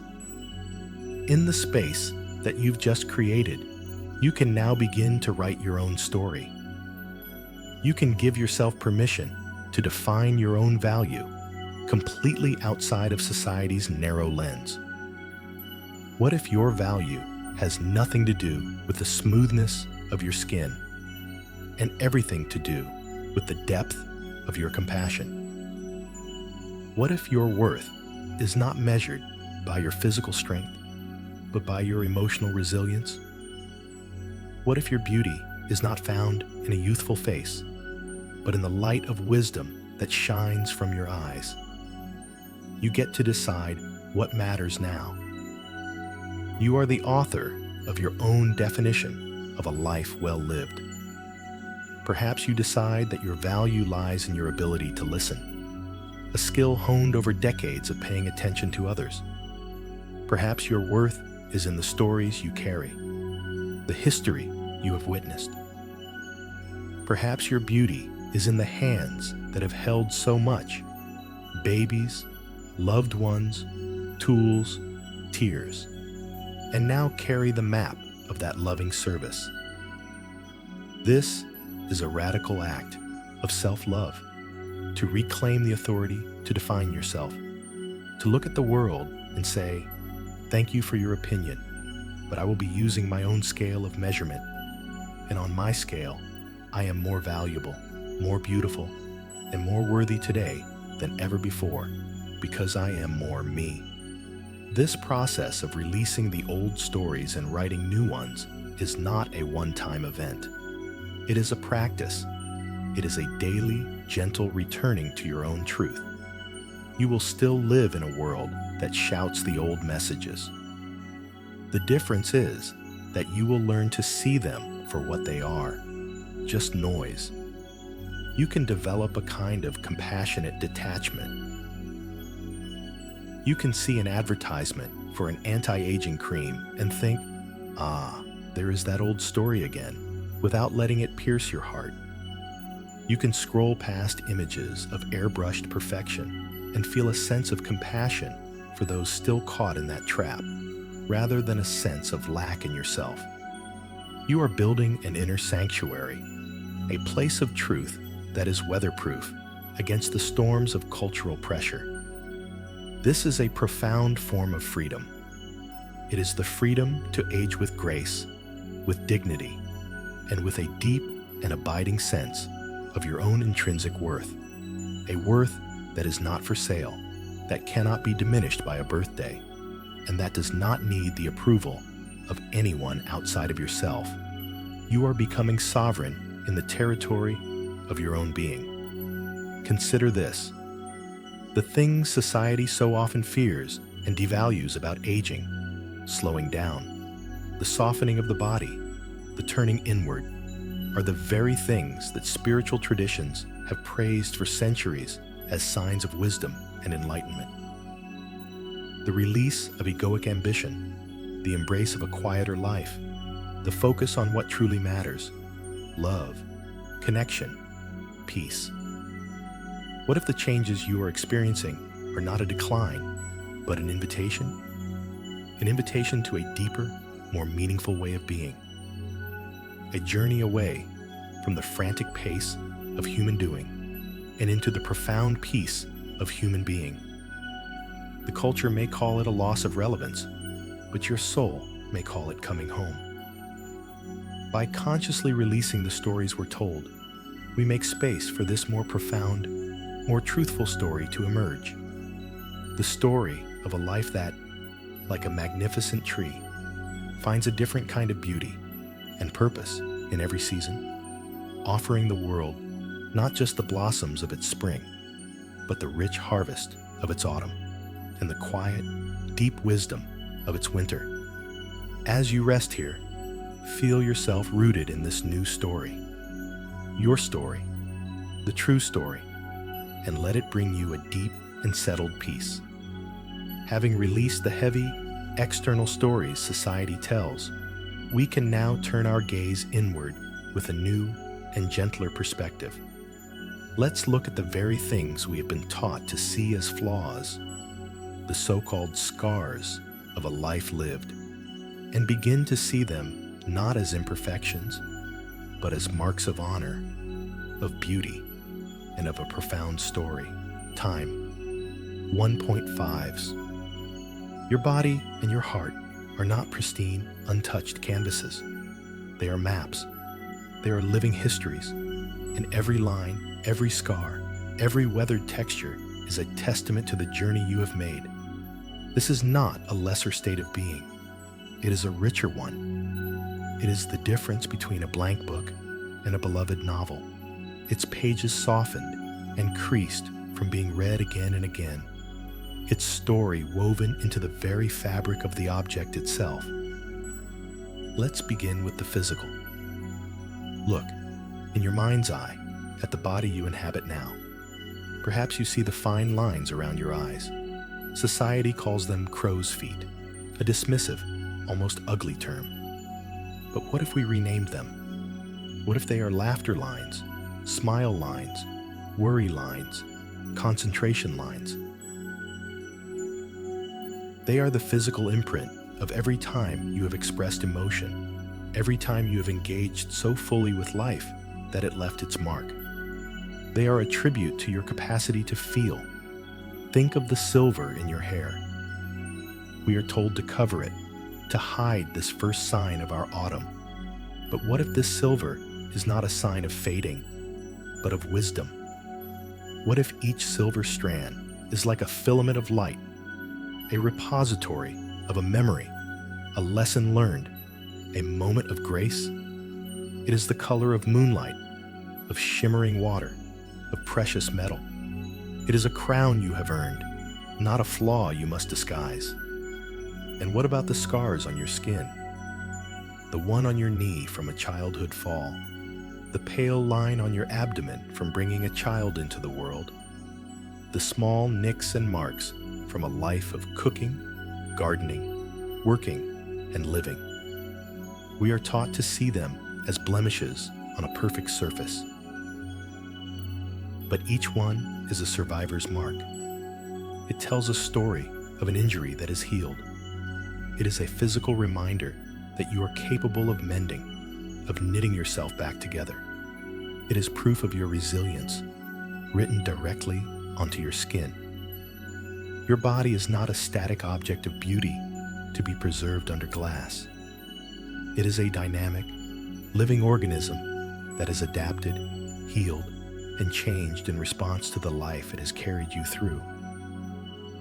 In the space that you've just created, you can now begin to write your own story. You can give yourself permission to define your own value, completely outside of society's narrow lens. What if your value has nothing to do with the smoothness of your skin and everything to do with the depth of your compassion? What if your worth is not measured by your physical strength, but by your emotional resilience? What if your beauty is not found in a youthful face, but in the light of wisdom that shines from your eyes? You get to decide what matters now. You are the author of your own definition of a life well lived. Perhaps you decide that your value lies in your ability to listen, a skill honed over decades of paying attention to others. Perhaps your worth is in the stories you carry, the history you have witnessed. Perhaps your beauty is in the hands that have held so much: babies, loved ones, tools, tears, and now carry the map of that loving service. This is a radical act of self-love, to reclaim the authority to define yourself, to look at the world and say, "Thank you for your opinion, but I will be using my own scale of measurement, and on my scale, I am more valuable, more beautiful, and more worthy today than ever before, because I am more me." This process of releasing the old stories and writing new ones is not a one-time event. It is a practice. It is a daily, gentle returning to your own truth. You will still live in a world that shouts the old messages. The difference is that you will learn to see them for what they are, just noise. You can develop a kind of compassionate detachment. You can see an advertisement for an anti-aging cream and think, "Ah, there is that old story again," without letting it pierce your heart. You can scroll past images of airbrushed perfection and feel a sense of compassion for those still caught in that trap, rather than a sense of lack in yourself. You are building an inner sanctuary, a place of truth that is weatherproof against the storms of cultural pressure. This is a profound form of freedom. It is the freedom to age with grace, with dignity, and with a deep and abiding sense of your own intrinsic worth, a worth that is not for sale, that cannot be diminished by a birthday, and that does not need the approval of anyone outside of yourself. You are becoming sovereign in the territory of your own being. Consider this: the things society so often fears and devalues about aging, slowing down, the softening of the body, the turning inward, are the very things that spiritual traditions have praised for centuries as signs of wisdom and enlightenment. The release of egoic ambition, the embrace of a quieter life, the focus on what truly matters: love, connection, peace. What if the changes you are experiencing are not a decline, but an invitation? An invitation to a deeper, more meaningful way of being. A journey away from the frantic pace of human doing and into the profound peace of human being. The culture may call it a loss of relevance, but your soul may call it coming home. By consciously releasing the stories we're told, we make space for this more profound, more truthful story to emerge. The story of a life that, like a magnificent tree, finds a different kind of beauty and purpose in every season, offering the world not just the blossoms of its spring, but the rich harvest of its autumn and the quiet, deep wisdom of its winter. As you rest here, feel yourself rooted in this new story, your story, the true story, and let it bring you a deep and settled peace. Having released the heavy, external stories society tells, we can now turn our gaze inward with a new and gentler perspective. Let's look at the very things we have been taught to see as flaws, the so-called scars of a life lived, and begin to see them not as imperfections, but as marks of honor, of beauty, and of a profound story. Time 1.5s. Your body and your heart are not pristine, untouched canvases. They are maps. They are living histories. And every line, every scar, every weathered texture is a testament to the journey you have made. This is not a lesser state of being. It is a richer one. It is the difference between a blank book and a beloved novel. Its pages softened and creased from being read again and again. its story woven into the very fabric of the object itself. Let's begin with the physical. Look, in your mind's eye, at the body you inhabit now. Perhaps you see the fine lines around your eyes. Society calls them crow's feet, a dismissive, almost ugly term. But what if we renamed them? What if they are laughter lines, smile lines, worry lines, concentration lines? They are the physical imprint of every time you have expressed emotion, every time you have engaged so fully with life that it left its mark. They are a tribute to your capacity to feel. Think of the silver in your hair. We are told to cover it, to hide this first sign of our autumn. But what if this silver is not a sign of fading, but of wisdom? What if each silver strand is like a filament of light, a repository of a memory, a lesson learned, a moment of grace? It is the color of moonlight, of shimmering water, of precious metal. It is a crown you have earned, not a flaw you must disguise. And what about the scars on your skin? The one on your knee from a childhood fall, the pale line on your abdomen from bringing a child into the world, the small nicks and marks from a life of cooking, gardening, working, and living. We are taught to see them as blemishes on a perfect surface. But each one is a survivor's mark. It tells a story of an injury that is healed. It is a physical reminder that you are capable of mending, of knitting yourself back together. It is proof of your resilience, written directly onto your skin. Your body is not a static object of beauty to be preserved under glass. It is a dynamic, living organism that has adapted, healed, and changed in response to the life it has carried you through.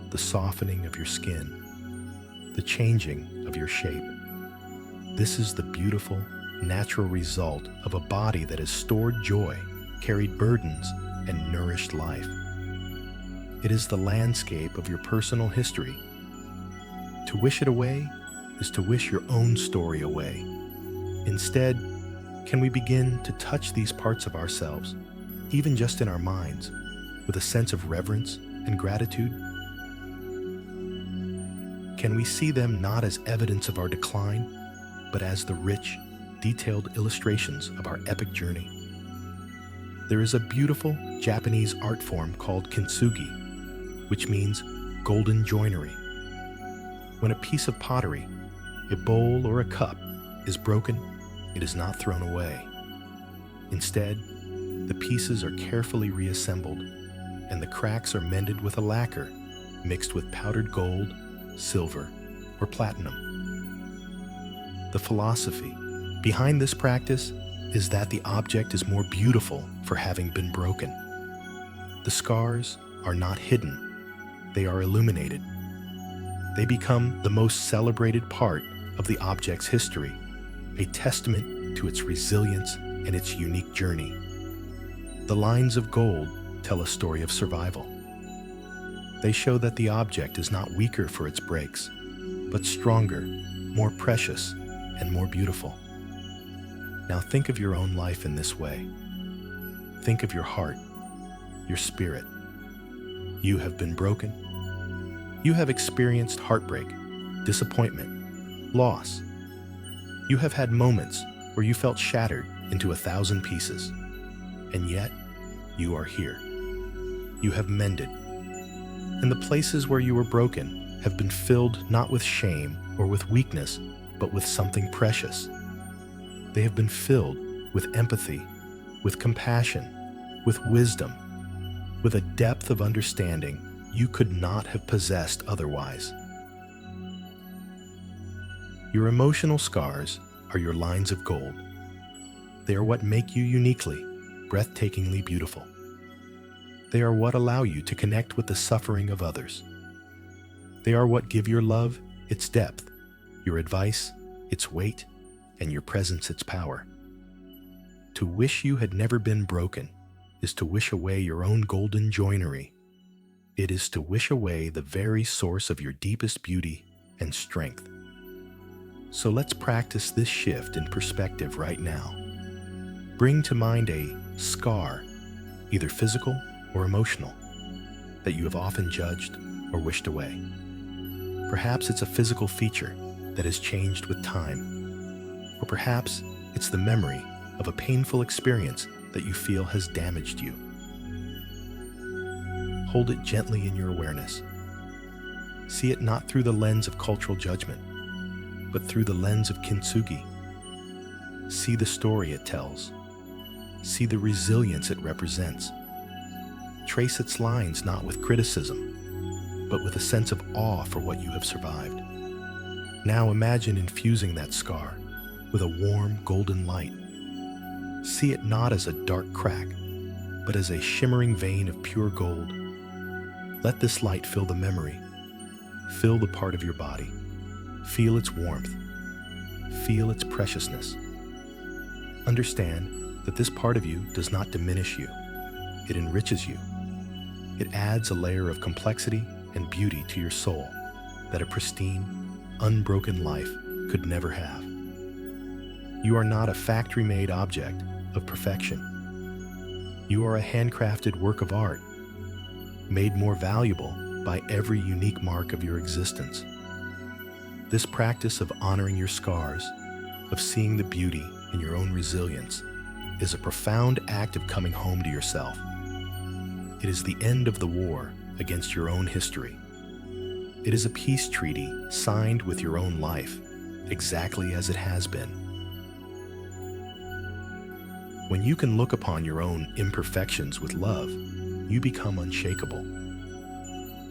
The softening of your skin, the changing of your shape. This is the beautiful, natural result of a body that has stored joy, carried burdens, and nourished life. It is the landscape of your personal history. To wish it away is to wish your own story away. Instead, can we begin to touch these parts of ourselves, even just in our minds, with a sense of reverence and gratitude? Can we see them not as evidence of our decline, but as the rich, detailed illustrations of our epic journey? There is a beautiful Japanese art form called kintsugi, which means golden joinery. When a piece of pottery, a bowl or a cup, is broken, it is not thrown away. Instead, the pieces are carefully reassembled, and the cracks are mended with a lacquer mixed with powdered gold, silver, or platinum. The philosophy behind this practice is that the object is more beautiful for having been broken. The scars are not hidden, they are illuminated. They become the most celebrated part of the object's history, a testament to its resilience and its unique journey. The lines of gold tell a story of survival. They show that the object is not weaker for its breaks, but stronger, more precious, and more beautiful. Now think of your own life in this way. Think of your heart, your spirit. You have been broken. You have experienced heartbreak, disappointment, loss. You have had moments where you felt shattered into 1,000 pieces. And yet, you are here. You have mended. And the places where you were broken have been filled not with shame or with weakness, but with something precious. They have been filled with empathy, with compassion, with wisdom, with a depth of understanding you could not have possessed otherwise. Your emotional scars are your lines of gold. They are what make you uniquely, breathtakingly beautiful. They are what allow you to connect with the suffering of others. They are what give your love its depth, your advice its weight, and your presence its power. To wish you had never been broken is to wish away your own golden joinery. It is to wish away the very source of your deepest beauty and strength. So let's practice this shift in perspective right now. Bring to mind a scar, either physical or emotional, that you have often judged or wished away. Perhaps it's a physical feature that has changed with time, or perhaps it's the memory of a painful experience that you feel has damaged you. Hold it gently in your awareness. See it not through the lens of cultural judgment, but through the lens of kintsugi. See the story it tells. See the resilience it represents. Trace its lines not with criticism, but with a sense of awe for what you have survived. Now imagine infusing that scar with a warm golden light. See it not as a dark crack, but as a shimmering vein of pure gold. Let this light fill the memory, fill the part of your body. Feel its warmth, feel its preciousness. Understand that this part of you does not diminish you, it enriches you. It adds a layer of complexity and beauty to your soul that a pristine, unbroken life could never have. You are not a factory-made object of perfection. You are a handcrafted work of art, made more valuable by every unique mark of your existence. This practice of honoring your scars, of seeing the beauty in your own resilience, is a profound act of coming home to yourself. It is the end of the war against your own history. It is a peace treaty signed with your own life, exactly as it has been. When you can look upon your own imperfections with love, you become unshakable.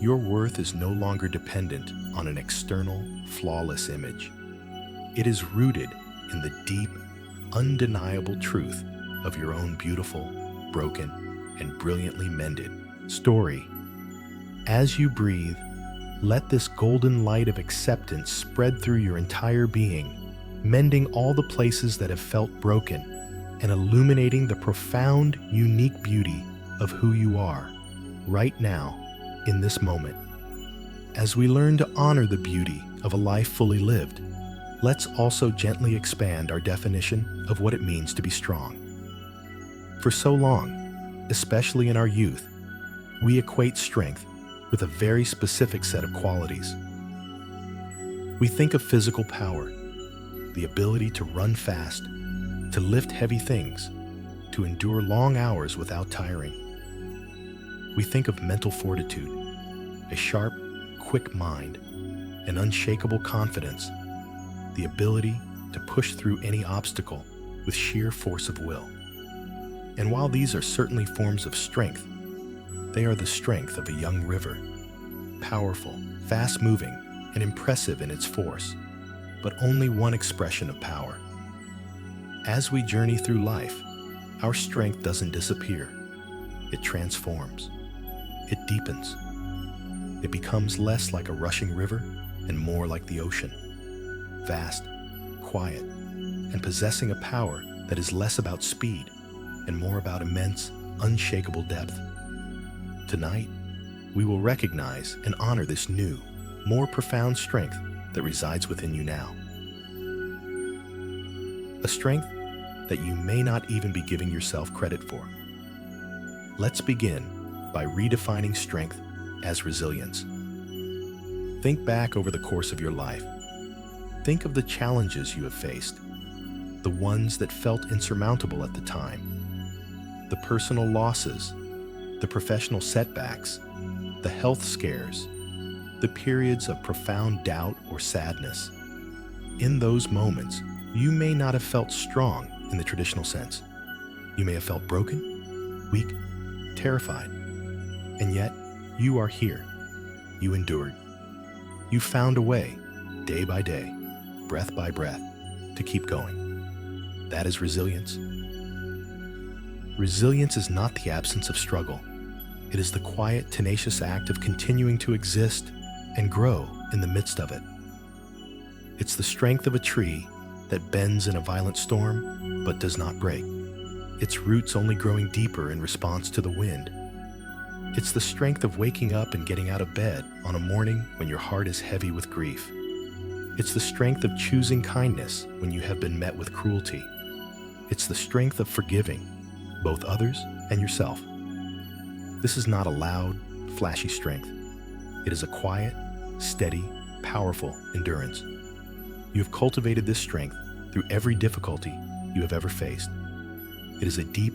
Your worth is no longer dependent on an external, flawless image. It is rooted in the deep, undeniable truth of your own beautiful, broken, and brilliantly mended story. As you breathe, let this golden light of acceptance spread through your entire being, mending all the places that have felt broken and illuminating the profound, unique beauty of who you are, right now, in this moment. As we learn to honor the beauty of a life fully lived, let's also gently expand our definition of what it means to be strong. For so long, especially in our youth, we equate strength with a very specific set of qualities. We think of physical power, the ability to run fast, to lift heavy things, to endure long hours without tiring. We think of mental fortitude, a sharp, quick mind, an unshakable confidence, the ability to push through any obstacle with sheer force of will. And while these are certainly forms of strength, they are the strength of a young river, powerful, fast-moving, and impressive in its force, but only one expression of power. As we journey through life, our strength doesn't disappear. It transforms. It deepens. It becomes less like a rushing river and more like the ocean, vast, quiet, and possessing a power that is less about speed and more about immense, unshakable depth. Tonight, we will recognize and honor this new, more profound strength that resides within you now. A strength that you may not even be giving yourself credit for. Let's begin by redefining strength as resilience. Think back over the course of your life. Think of the challenges you have faced, the ones that felt insurmountable at the time, the personal losses, the professional setbacks, the health scares, the periods of profound doubt or sadness. In those moments, you may not have felt strong in the traditional sense. You may have felt broken, weak, terrified, and yet you are here. You endured. You found a way, day by day, breath by breath, to keep going. That is resilience. Resilience is not the absence of struggle. It is the quiet, tenacious act of continuing to exist and grow in the midst of it. It's the strength of a tree that bends in a violent storm but does not break, its roots only growing deeper in response to the wind. It's the strength of waking up and getting out of bed on a morning when your heart is heavy with grief. It's the strength of choosing kindness when you have been met with cruelty. It's the strength of forgiving both others and yourself. This is not a loud, flashy strength. It is a quiet, steady, powerful endurance. You have cultivated this strength through every difficulty you have ever faced. It is a deep,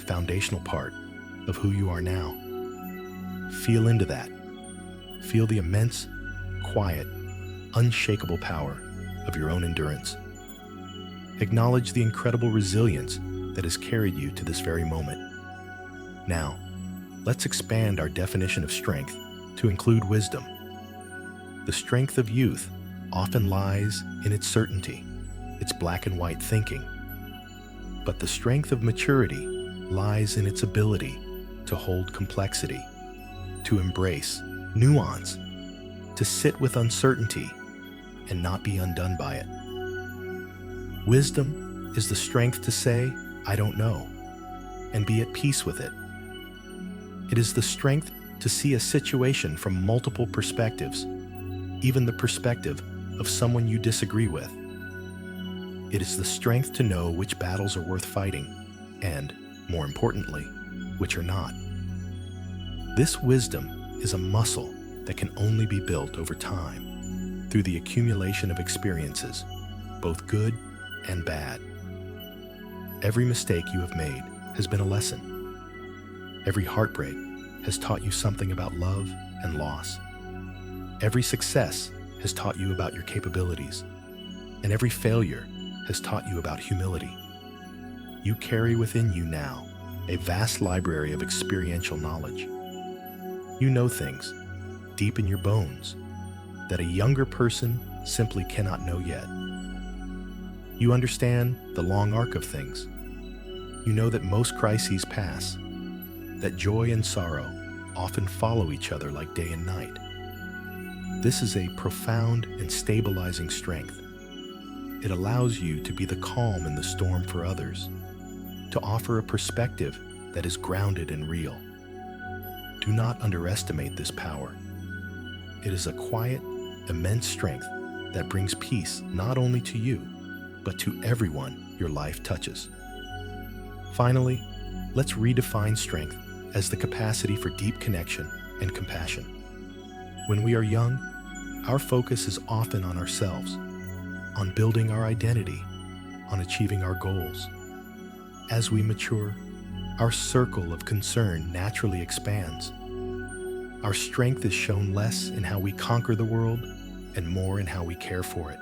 foundational part of who you are now. Feel into that. Feel the immense, quiet, unshakable power of your own endurance. Acknowledge the incredible resilience that has carried you to this very moment. Now, let's expand our definition of strength to include wisdom. The strength of youth often lies in its certainty, its black and white thinking. But the strength of maturity lies in its ability to hold complexity, to embrace nuance, to sit with uncertainty and not be undone by it. Wisdom is the strength to say, "I don't know," and be at peace with it. It is the strength to see a situation from multiple perspectives, even the perspective of someone you disagree with. It is the strength to know which battles are worth fighting and, more importantly, which are not. This wisdom is a muscle that can only be built over time through the accumulation of experiences, both good and bad. Every mistake you have made has been a lesson. Every heartbreak has taught you something about love and loss. Every success has taught you about your capabilities, and every failure has taught you about humility. You carry within you now a vast library of experiential knowledge. You know things deep in your bones that a younger person simply cannot know yet. You understand the long arc of things. You know that most crises pass, that joy and sorrow often follow each other like day and night. This is a profound and stabilizing strength. It allows you to be the calm in the storm for others, to offer a perspective that is grounded and real. Do not underestimate this power. It is a quiet, immense strength that brings peace not only to you, but to everyone your life touches. Finally, let's redefine strength as the capacity for deep connection and compassion. When we are young, our focus is often on ourselves, on building our identity, on achieving our goals. As we mature, our circle of concern naturally expands. Our strength is shown less in how we conquer the world and more in how we care for it.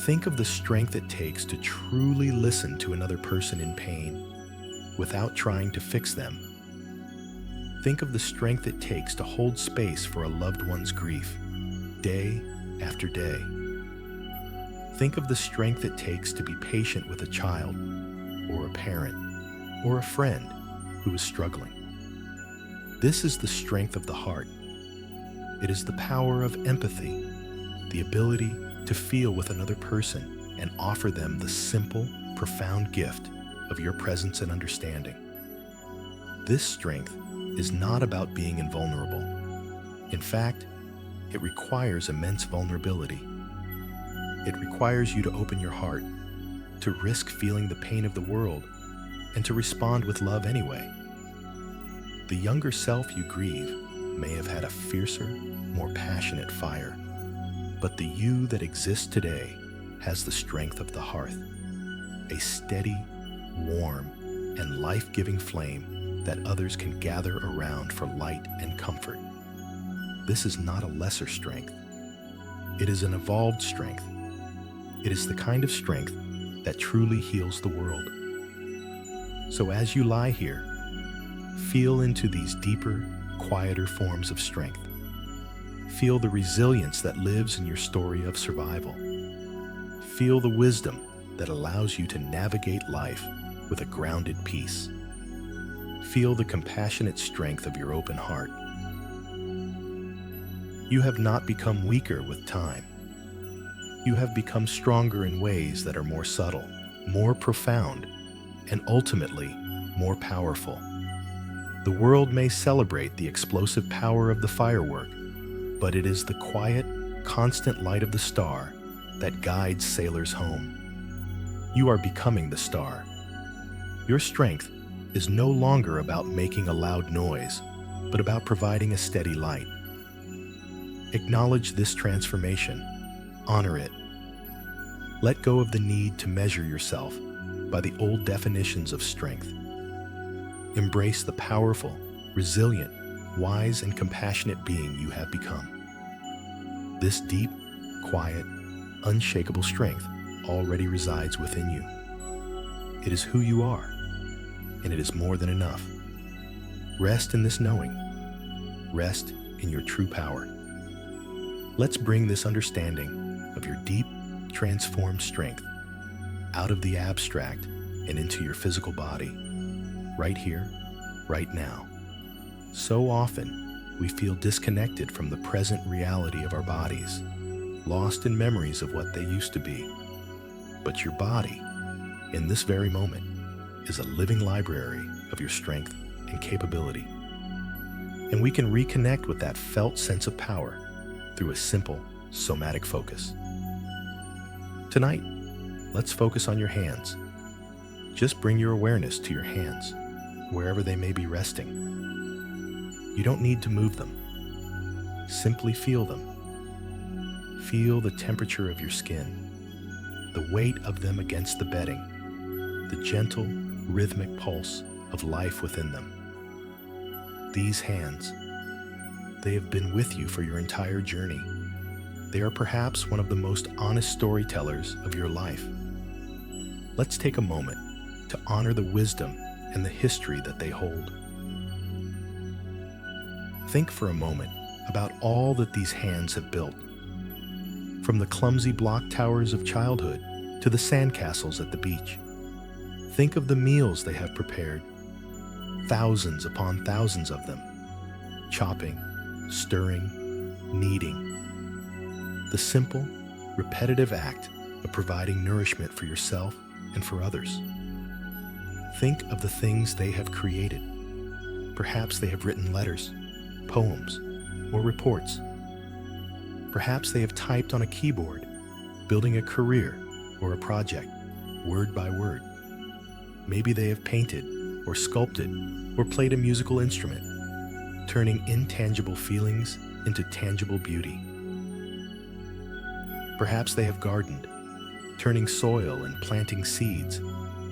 Think of the strength it takes to truly listen to another person in pain without trying to fix them. Think of the strength it takes to hold space for a loved one's grief, day after day. Think of the strength it takes to be patient with a child, or a parent, or a friend who is struggling. This is the strength of the heart. It is the power of empathy, the ability to feel with another person and offer them the simple, profound gift of your presence and understanding. This strength is not about being invulnerable. In fact, it requires immense vulnerability. It requires you to open your heart, to risk feeling the pain of the world, and to respond with love anyway. The younger self you grieve may have had a fiercer, more passionate fire, but the you that exists today has the strength of the hearth, a steady, warm, and life-giving flame that others can gather around for light and comfort. This is not a lesser strength. It is an evolved strength. It is the kind of strength that truly heals the world. So as you lie here, feel into these deeper, quieter forms of strength. Feel the resilience that lives in your story of survival. Feel the wisdom that allows you to navigate life with a grounded peace. Feel the compassionate strength of your open heart. You have not become weaker with time. You have become stronger in ways that are more subtle, more profound, and ultimately more powerful. The world may celebrate the explosive power of the firework, but it is the quiet, constant light of the star that guides sailors home. You are becoming the star. Your strength is no longer about making a loud noise, but about providing a steady light. Acknowledge this transformation. Honor it. Let go of the need to measure yourself by the old definitions of strength. Embrace the powerful, resilient, wise, and compassionate being you have become. This deep, quiet, unshakable strength already resides within you. It is who you are, and it is more than enough. Rest in this knowing. Rest in your true power. Let's bring this understanding of your deep, transformed strength out of the abstract and into your physical body, right here, right now. So often, we feel disconnected from the present reality of our bodies, lost in memories of what they used to be. But your body, in this very moment, is a living library of your strength and capability. And we can reconnect with that felt sense of power through a simple somatic focus. Tonight, let's focus on your hands. Just bring your awareness to your hands, wherever they may be resting. You don't need to move them. Simply feel them. Feel the temperature of your skin, the weight of them against the bedding, the gentle, rhythmic pulse of life within them. These hands, they have been with you for your entire journey. They are perhaps one of the most honest storytellers of your life. Let's take a moment to honor the wisdom and the history that they hold. Think for a moment about all that these hands have built. From the clumsy block towers of childhood to the sandcastles at the beach. Think of the meals they have prepared, thousands upon thousands of them, chopping, stirring, kneading. The simple, repetitive act of providing nourishment for yourself and for others. Think of the things they have created. Perhaps they have written letters, poems, or reports. Perhaps they have typed on a keyboard, building a career or a project, word by word. Maybe they have painted or sculpted or played a musical instrument, turning intangible feelings into tangible beauty. Perhaps they have gardened, turning soil and planting seeds,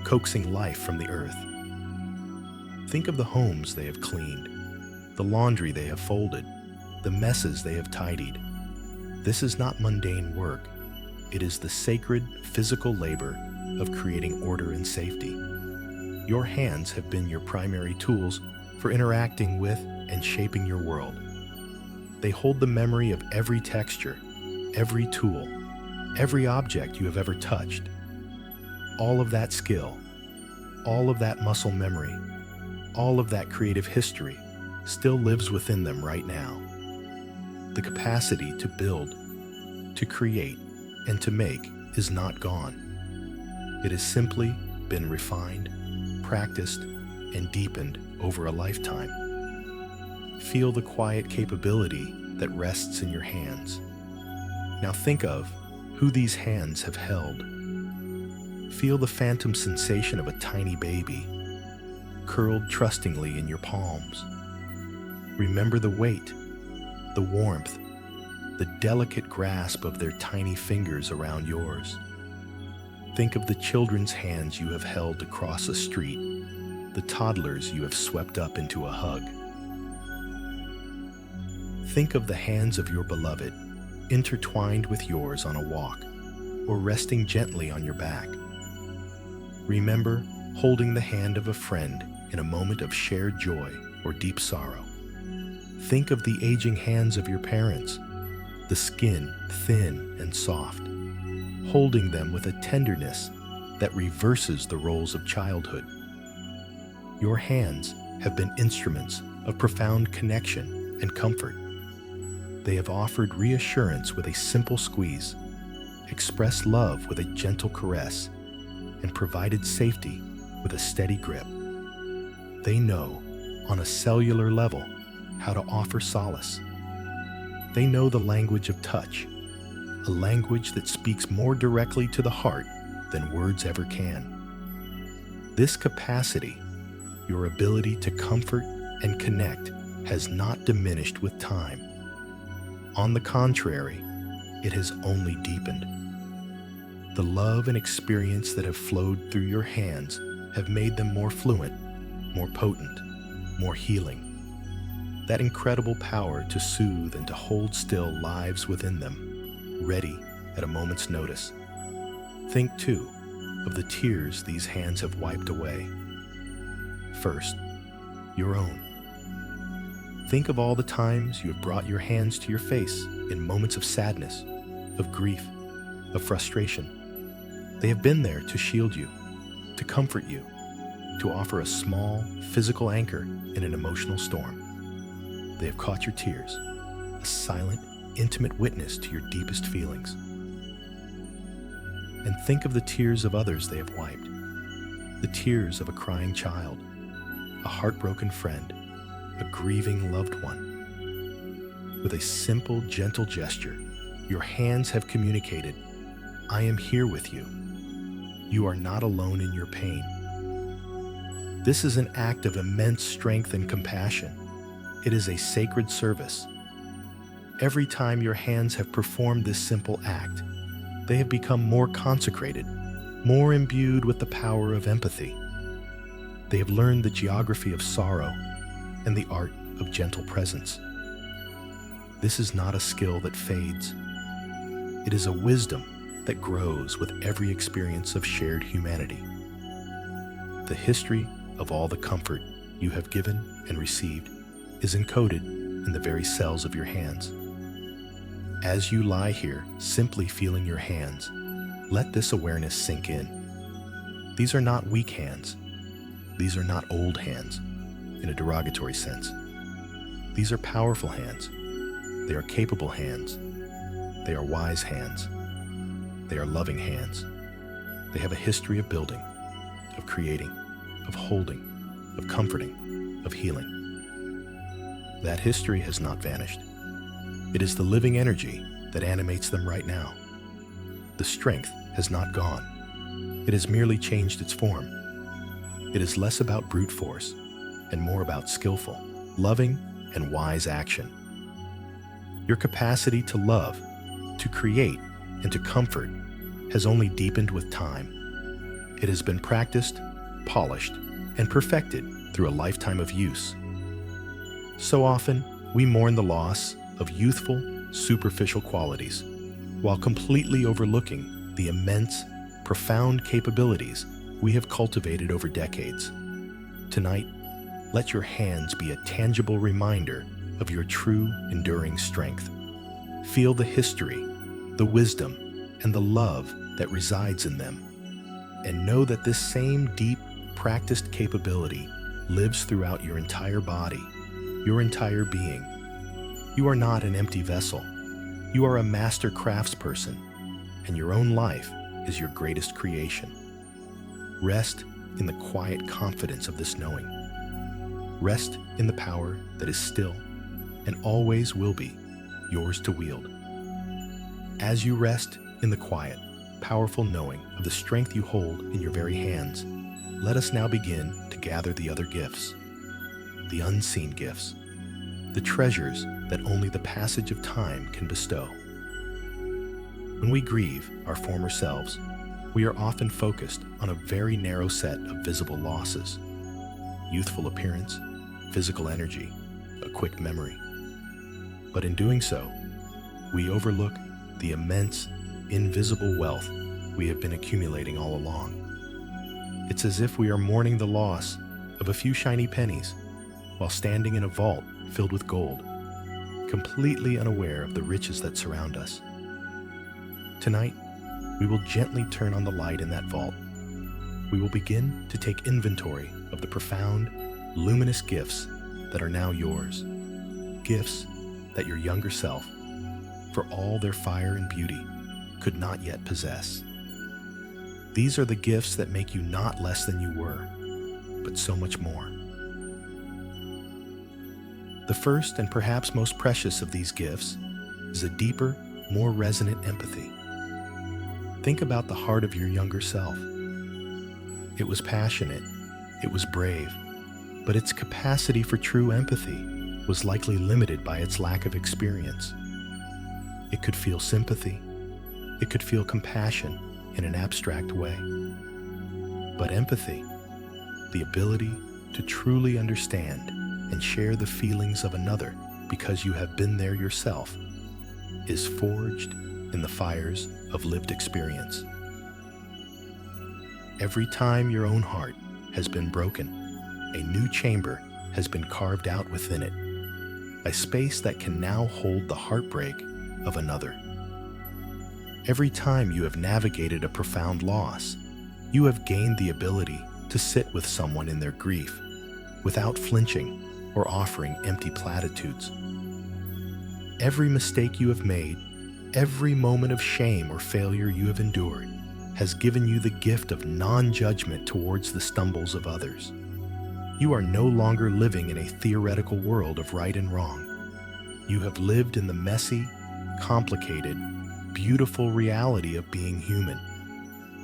coaxing life from the earth. Think of the homes they have cleaned, the laundry they have folded, the messes they have tidied. This is not mundane work. It is the sacred physical labor of creating order and safety. Your hands have been your primary tools for interacting with and shaping your world. They hold the memory of every texture, every tool, every object you have ever touched. All of that skill, all of that muscle memory, all of that creative history still lives within them right now. The capacity to build, to create, and to make is not gone. It has simply been refined, practiced, and deepened over a lifetime. Feel the quiet capability that rests in your hands. Now think of who these hands have held. Feel the phantom sensation of a tiny baby, curled trustingly in your palms. Remember the weight, the warmth, the delicate grasp of their tiny fingers around yours. Think of the children's hands you have held to cross a street, the toddlers you have swept up into a hug. Think of the hands of your beloved, intertwined with yours on a walk, or resting gently on your back. Remember holding the hand of a friend in a moment of shared joy or deep sorrow. Think of the aging hands of your parents, the skin thin and soft, holding them with a tenderness that reverses the roles of childhood. Your hands have been instruments of profound connection and comfort. They have offered reassurance with a simple squeeze, expressed love with a gentle caress, and provided safety with a steady grip. They know, on a cellular level how to offer solace. They know the language of touch, a language that speaks more directly to the heart than words ever can. This capacity, your ability to comfort and connect, has not diminished with time. On the contrary, it has only deepened. The love and experience that have flowed through your hands have made them more fluent, more potent, more healing. That incredible power to soothe and to hold still lives within them, ready at a moment's notice. Think, too, of the tears these hands have wiped away. First, your own. Think of all the times you have brought your hands to your face in moments of sadness, of grief, of frustration. They have been there to shield you, to comfort you, to offer a small, physical anchor in an emotional storm. They have caught your tears, a silent, intimate witness to your deepest feelings. And think of the tears of others they have wiped, the tears of a crying child, a heartbroken friend, a grieving loved one. With a simple, gentle gesture, your hands have communicated, "I am here with you. You are not alone in your pain." This is an act of immense strength and compassion. It is a sacred service. Every time your hands have performed this simple act, they have become more consecrated, more imbued with the power of empathy. They have learned the geography of sorrow and the art of gentle presence. This is not a skill that fades. It is a wisdom that grows with every experience of shared humanity. The history of all the comfort you have given and received is encoded in the very cells of your hands. As you lie here, simply feeling your hands, let this awareness sink in. These are not weak hands. These are not old hands, in a derogatory sense. These are powerful hands. They are capable hands. They are wise hands. They are loving hands. They have a history of building, of creating, of holding, of comforting, of healing. That history has not vanished. It is the living energy that animates them right now. The strength has not gone. It has merely changed its form. It is less about brute force and more about skillful, loving, and wise action. Your capacity to love, to create, and to comfort has only deepened with time. It has been practiced, polished, and perfected through a lifetime of use. So often, we mourn the loss of youthful, superficial qualities, while completely overlooking the immense, profound capabilities we have cultivated over decades. Tonight, let your hands be a tangible reminder of your true, enduring strength. Feel the history, the wisdom, and the love that resides in them, and know that this same deep, practiced capability lives throughout your entire body, your entire being. You are not an empty vessel. You are a master craftsperson, and your own life is your greatest creation. Rest in the quiet confidence of this knowing. Rest in the power that is still and always will be yours to wield. As you rest in the quiet, powerful knowing of the strength you hold in your very hands, let us now begin to gather the other gifts, the unseen gifts, the treasures that only the passage of time can bestow. When we grieve our former selves, we are often focused on a very narrow set of visible losses: youthful appearance, physical energy, a quick memory. But in doing so, we overlook the immense, invisible wealth we have been accumulating all along. It's as if we are mourning the loss of a few shiny pennies while standing in a vault filled with gold, completely unaware of the riches that surround us. Tonight, we will gently turn on the light in that vault. We will begin to take inventory of the profound, luminous gifts that are now yours, gifts that your younger self, for all their fire and beauty, could not yet possess. These are the gifts that make you not less than you were, but so much more. The first and perhaps most precious of these gifts is a deeper, more resonant empathy. Think about the heart of your younger self. It was passionate, it was brave, but its capacity for true empathy was likely limited by its lack of experience. It could feel sympathy, it could feel compassion in an abstract way. But empathy, the ability to truly understand and share the feelings of another because you have been there yourself, is forged in the fires of lived experience. Every time your own heart has been broken, a new chamber has been carved out within it, a space that can now hold the heartbreak of another. Every time you have navigated a profound loss, you have gained the ability to sit with someone in their grief without flinching or offering empty platitudes. Every mistake you have made, every moment of shame or failure you have endured, has given you the gift of non-judgment towards the stumbles of others. You are no longer living in a theoretical world of right and wrong. You have lived in the messy, complicated, beautiful reality of being human.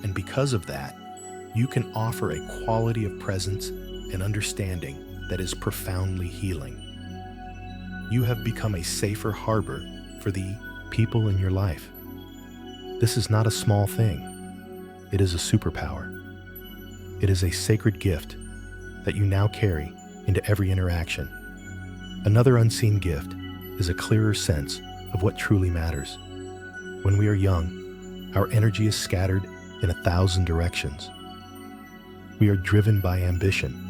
And because of that, you can offer a quality of presence and understanding that is profoundly healing. You have become a safer harbor for the people in your life. This is not a small thing. It is a superpower. It is a sacred gift that you now carry into every interaction. Another unseen gift is a clearer sense of what truly matters. When we are young, our energy is scattered in 1,000 directions. We are driven by ambition,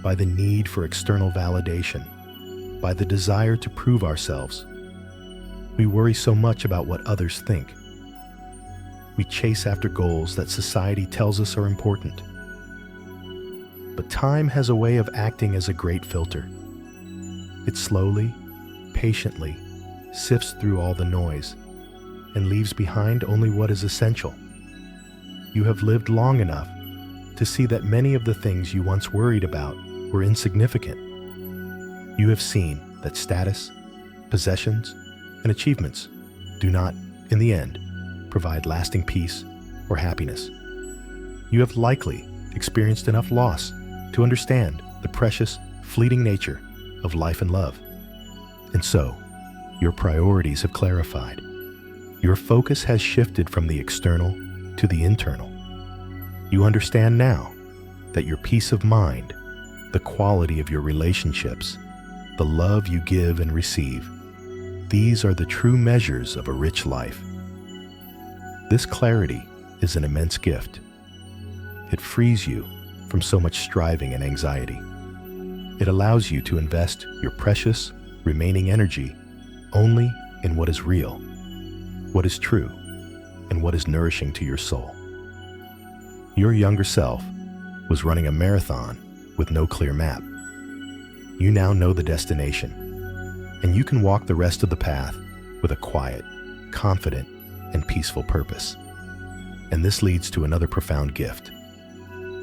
by the need for external validation, by the desire to prove ourselves. We worry so much about what others think. We chase after goals that society tells us are important. But time has a way of acting as a great filter. It slowly, patiently sifts through all the noise and leaves behind only what is essential. You have lived long enough to see that many of the things you once worried about were insignificant. You have seen that status, possessions, and achievements do not, in the end, provide lasting peace or happiness. You have likely experienced enough loss to understand the precious, fleeting nature of life and love. And so, your priorities have clarified. Your focus has shifted from the external to the internal. You understand now that your peace of mind, the quality of your relationships, the love you give and receive, these are the true measures of a rich life. This clarity is an immense gift. It frees you from so much striving and anxiety. It allows you to invest your precious, remaining energy only in what is real, what is true, and what is nourishing to your soul. Your younger self was running a marathon with no clear map. You now know the destination, and you can walk the rest of the path with a quiet, confident, and peaceful purpose. And this leads to another profound gift: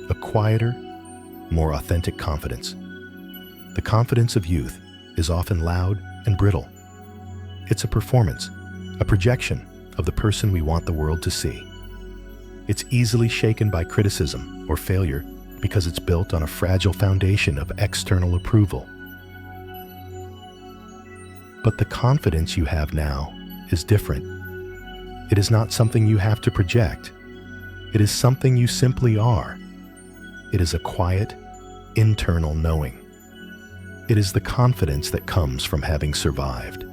a quieter, more authentic confidence. The confidence of youth is often loud and brittle. It's a performance, a projection of the person we want the world to see. It's easily shaken by criticism or failure because it's built on a fragile foundation of external approval. But the confidence you have now is different. It is not something you have to project. It is something you simply are. It is a quiet, internal knowing. It is the confidence that comes from having survived.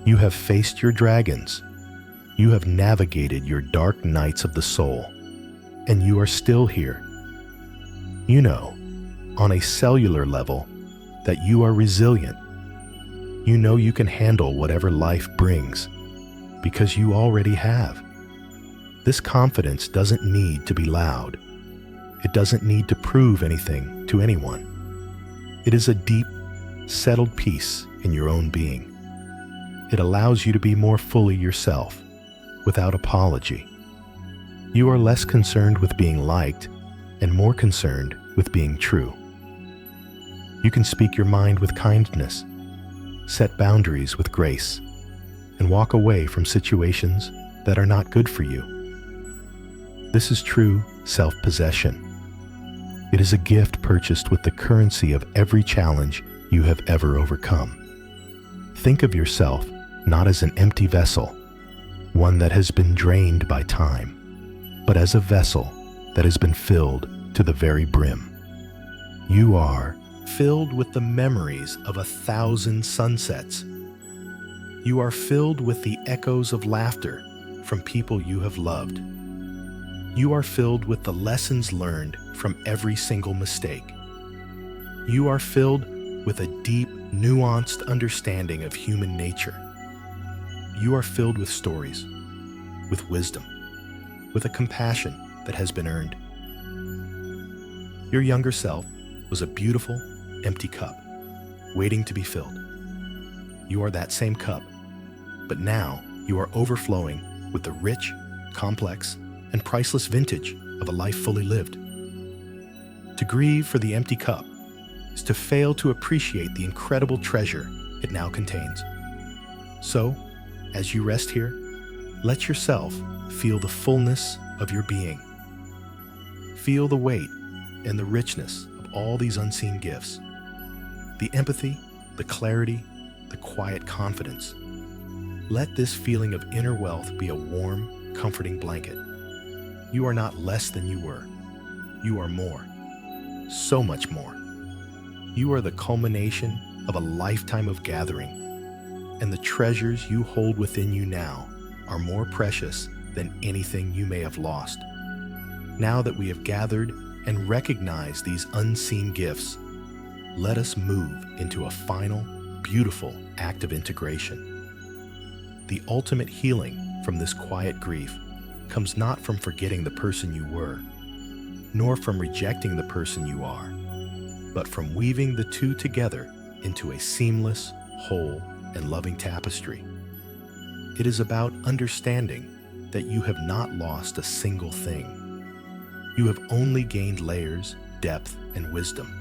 You have faced your dragons. You have navigated your dark nights of the soul, and you are still here. You know, on a cellular level, that you are resilient. You know you can handle whatever life brings, because you already have. This confidence doesn't need to be loud. It doesn't need to prove anything to anyone. It is a deep, settled peace in your own being. It allows you to be more fully yourself, without apology. You are less concerned with being liked and more concerned with being true. You can speak your mind with kindness, set boundaries with grace, and walk away from situations that are not good for you. This is true self-possession. It is a gift purchased with the currency of every challenge you have ever overcome. Think of yourself not as an empty vessel, one that has been drained by time, but as a vessel that has been filled to the very brim. You are filled with the memories of 1,000 sunsets. You are filled with the echoes of laughter from people you have loved. You are filled with the lessons learned from every single mistake. You are filled with a deep, nuanced understanding of human nature. You are filled with stories, with wisdom, with a compassion that has been earned. Your younger self was a beautiful, empty cup, waiting to be filled. You are that same cup, but now you are overflowing with the rich, complex, and priceless vintage of a life fully lived. To grieve for the empty cup is to fail to appreciate the incredible treasure it now contains. So, as you rest here, let yourself feel the fullness of your being. Feel the weight and the richness of all these unseen gifts. The empathy, the clarity, the quiet confidence. Let this feeling of inner wealth be a warm, comforting blanket. You are not less than you were. You are more. So much more. You are the culmination of a lifetime of gathering, and the treasures you hold within you now are more precious than anything you may have lost. Now that we have gathered and recognized these unseen gifts, let us move into a final, beautiful act of integration. The ultimate healing from this quiet grief comes not from forgetting the person you were, nor from rejecting the person you are, but from weaving the two together into a seamless, whole, and loving tapestry. It is about understanding that you have not lost a single thing. You have only gained layers, depth, and wisdom.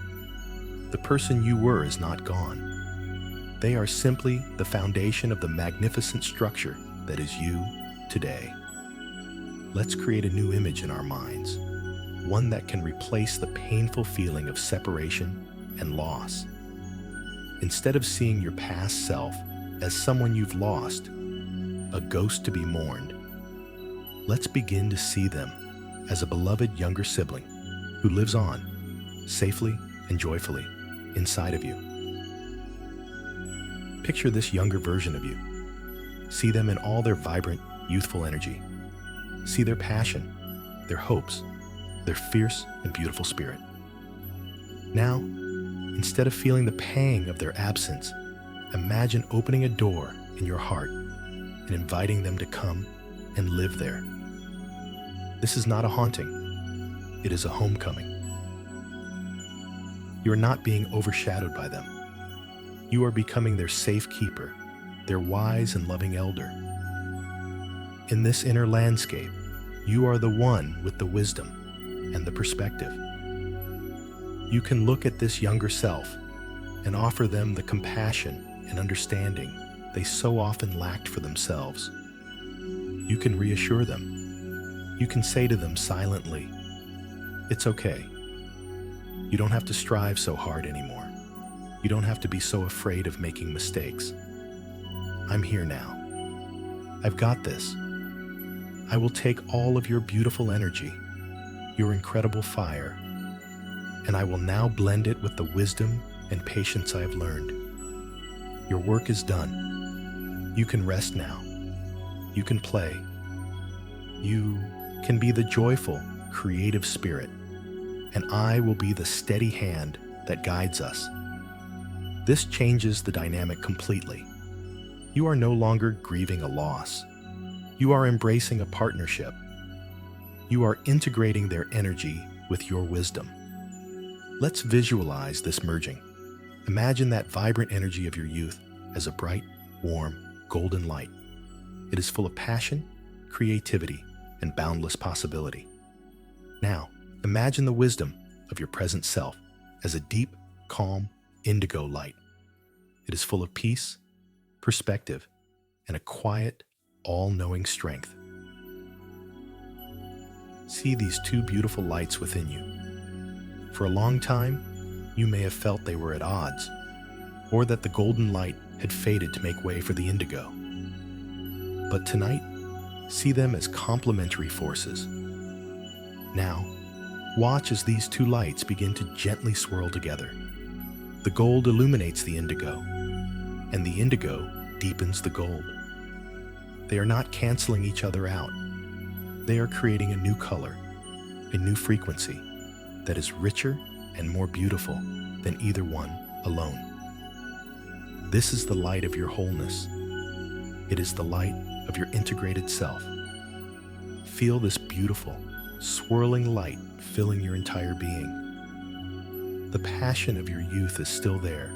The person you were is not gone. They are simply the foundation of the magnificent structure that is you today. Let's create a new image in our minds, one that can replace the painful feeling of separation and loss. Instead of seeing your past self as someone you've lost, a ghost to be mourned, let's begin to see them as a beloved younger sibling who lives on, safely and joyfully, inside of you. Picture this younger version of you. See them in all their vibrant, youthful energy. See their passion, their hopes, their fierce and beautiful spirit. Now, instead of feeling the pang of their absence, imagine opening a door in your heart and inviting them to come and live there. This is not a haunting, it is a homecoming. You are not being overshadowed by them. You are becoming their safe keeper, their wise and loving elder. In this inner landscape, you are the one with the wisdom and the perspective. You can look at this younger self and offer them the compassion and understanding they so often lacked for themselves. You can reassure them. You can say to them silently, "It's okay. You don't have to strive so hard anymore. You don't have to be so afraid of making mistakes. I'm here now. I've got this. I will take all of your beautiful energy, your incredible fire, and I will now blend it with the wisdom and patience I have learned. Your work is done. You can rest now. You can play. You can be the joyful, creative spirit, and I will be the steady hand that guides us." This changes the dynamic completely. You are no longer grieving a loss. You are embracing a partnership. You are integrating their energy with your wisdom. Let's visualize this merging. Imagine that vibrant energy of your youth as a bright, warm, golden light. It is full of passion, creativity, and boundless possibility. Now, imagine the wisdom of your present self as a deep, calm, indigo light. It is full of peace, perspective, and a quiet, all-knowing strength. See these two beautiful lights within you. For a long time, you may have felt they were at odds, or that the golden light had faded to make way for the indigo. But tonight, see them as complementary forces. Now, watch as these two lights begin to gently swirl together. The gold illuminates the indigo, and the indigo deepens the gold. They are not canceling each other out. They are creating a new color, a new frequency that is richer and more beautiful than either one alone. This is the light of your wholeness. It is the light of your integrated self. Feel this beautiful, swirling light filling your entire being. The passion of your youth is still there,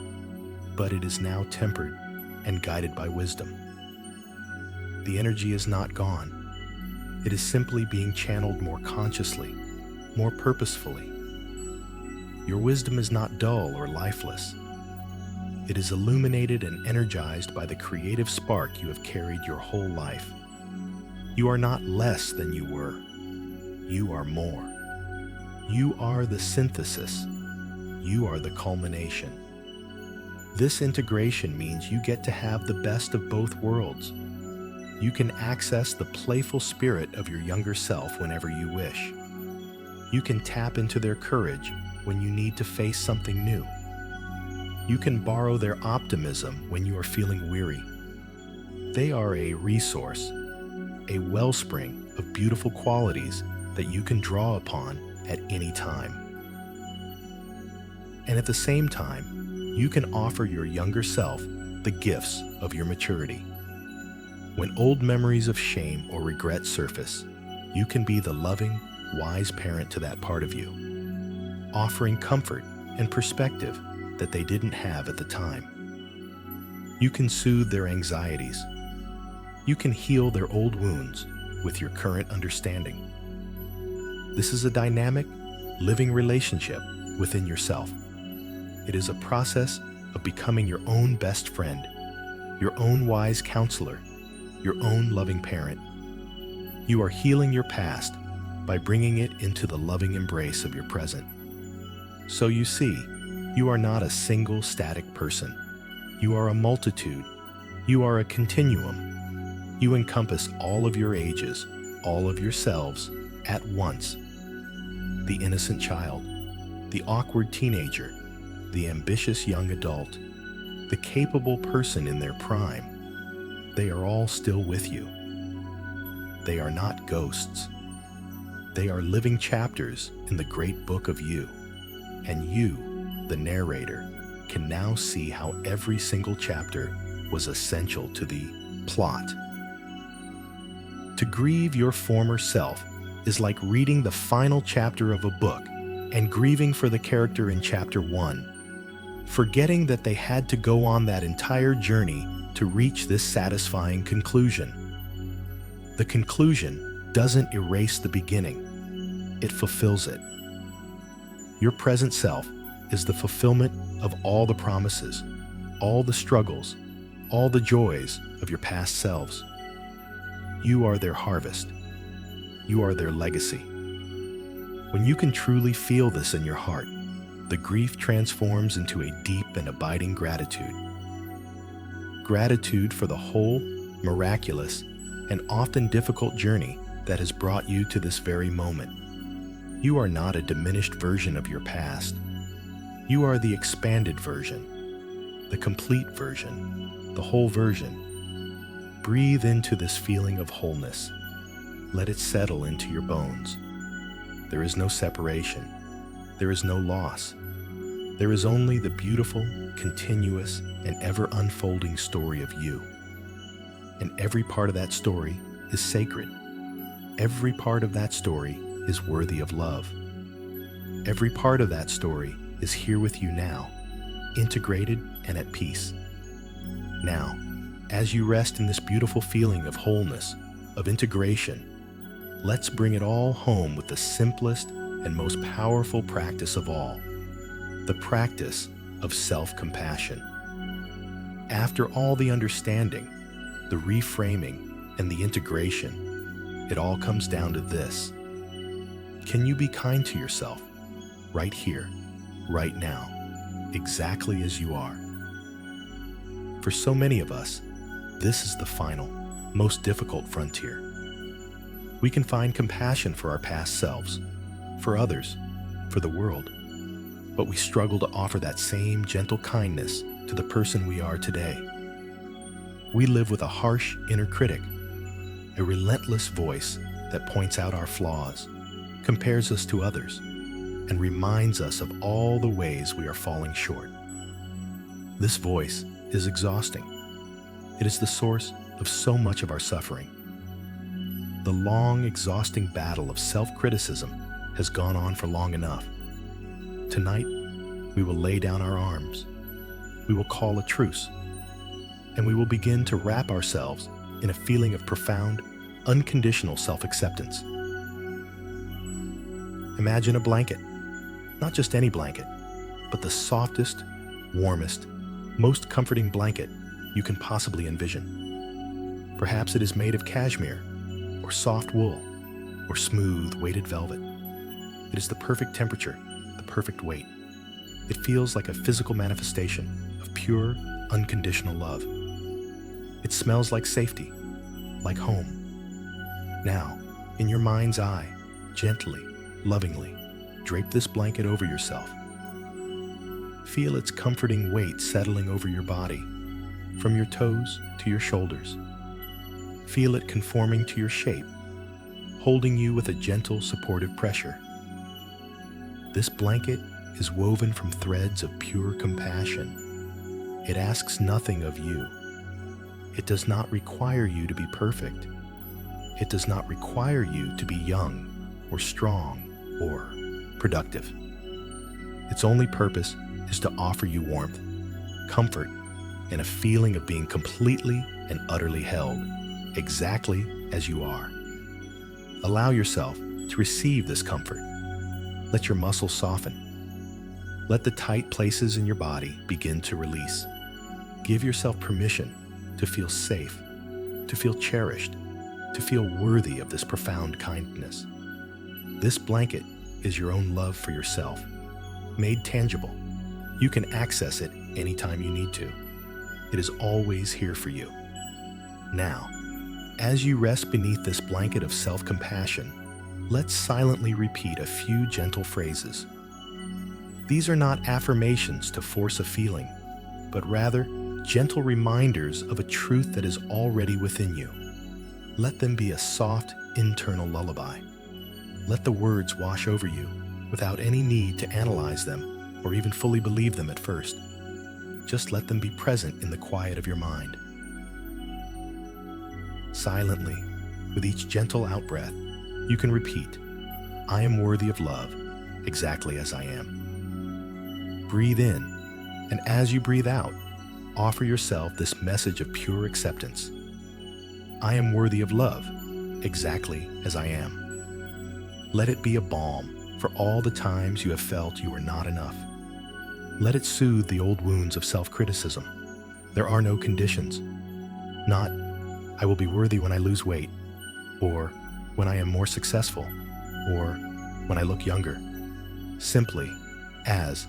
but it is now tempered and guided by wisdom. The energy is not gone. It is simply being channeled more consciously, more purposefully. Your wisdom is not dull or lifeless. It is illuminated and energized by the creative spark you have carried your whole life. You are not less than you were. You are more. You are the synthesis. You are the culmination. This integration means you get to have the best of both worlds. You can access the playful spirit of your younger self whenever you wish. You can tap into their courage when you need to face something new. You can borrow their optimism when you are feeling weary. They are a resource, a wellspring of beautiful qualities that you can draw upon at any time. And at the same time, you can offer your younger self the gifts of your maturity. When old memories of shame or regret surface, you can be the loving, wise parent to that part of you, offering comfort and perspective that they didn't have at the time. You can soothe their anxieties. You can heal their old wounds with your current understanding. This is a dynamic, living relationship within yourself. It is a process of becoming your own best friend, your own wise counselor, your own loving parent. You are healing your past by bringing it into the loving embrace of your present. So you see, you are not a single static person. You are a multitude. You are a continuum. You encompass all of your ages, all of yourselves at once. The innocent child, the awkward teenager, the ambitious young adult, the capable person in their prime. They are all still with you. They are not ghosts. They are living chapters in the great book of you. And you, the narrator, can now see how every single chapter was essential to the plot. To grieve your former self is like reading the final chapter of a book and grieving for the character in chapter 1, forgetting that they had to go on that entire journey to reach this satisfying conclusion. The conclusion doesn't erase the beginning, it fulfills it. Your present self is the fulfillment of all the promises, all the struggles, all the joys of your past selves. You are their harvest. You are their legacy. When you can truly feel this in your heart, the grief transforms into a deep and abiding gratitude. Gratitude for the whole, miraculous, and often difficult journey that has brought you to this very moment. You are not a diminished version of your past. You are the expanded version, the complete version, the whole version. Breathe into this feeling of wholeness. Let it settle into your bones. There is no separation. There is no loss. There is only the beautiful, continuous, and ever-unfolding story of you. And every part of that story is sacred. Every part of that story is worthy of love. Every part of that story is here with you now, integrated and at peace. Now, as you rest in this beautiful feeling of wholeness, of integration, let's bring it all home with the simplest and most powerful practice of all, the practice of self-compassion. After all the understanding, the reframing, and the integration, it all comes down to this. Can you be kind to yourself right here, right now, exactly as you are? For so many of us, this is the final, most difficult frontier. We can find compassion for our past selves, for others, for the world, but we struggle to offer that same gentle kindness to the person we are today. We live with a harsh inner critic, a relentless voice that points out our flaws, compares us to others, and reminds us of all the ways we are falling short. This voice is exhausting. It is the source of so much of our suffering. The long, exhausting battle of self-criticism has gone on for long enough. Tonight, we will lay down our arms. We will call a truce, and we will begin to wrap ourselves in a feeling of profound, unconditional self-acceptance. Imagine a blanket, not just any blanket, but the softest, warmest, most comforting blanket you can possibly envision. Perhaps it is made of cashmere, or soft wool, or smooth, weighted velvet. It is the perfect temperature, the perfect weight. It feels like a physical manifestation of pure, unconditional love. It smells like safety, like home. Now, in your mind's eye, gently, lovingly, drape this blanket over yourself. Feel its comforting weight settling over your body, from your toes to your shoulders. Feel it conforming to your shape, holding you with a gentle, supportive pressure. This blanket is woven from threads of pure compassion. It asks nothing of you. It does not require you to be perfect. It does not require you to be young or strong or productive. Its only purpose is to offer you warmth, comfort, and a feeling of being completely and utterly held, exactly as you are. Allow yourself to receive this comfort. Let your muscles soften. Let the tight places in your body begin to release. Give yourself permission to feel safe, to feel cherished, to feel worthy of this profound kindness. This blanket is your own love for yourself, made tangible. You can access it anytime you need to. It is always here for you. Now, as you rest beneath this blanket of self-compassion, let's silently repeat a few gentle phrases. These are not affirmations to force a feeling, but rather gentle reminders of a truth that is already within you. Let them be a soft, internal lullaby. Let the words wash over you without any need to analyze them or even fully believe them at first. Just let them be present in the quiet of your mind. Silently, with each gentle out-breath, you can repeat, I am worthy of love, exactly as I am. Breathe in, and as you breathe out, offer yourself this message of pure acceptance. I am worthy of love, exactly as I am. Let it be a balm for all the times you have felt you are not enough. Let it soothe the old wounds of self-criticism. There are no conditions. Not, I will be worthy when I lose weight, or when I am more successful, or when I look younger. Simply, as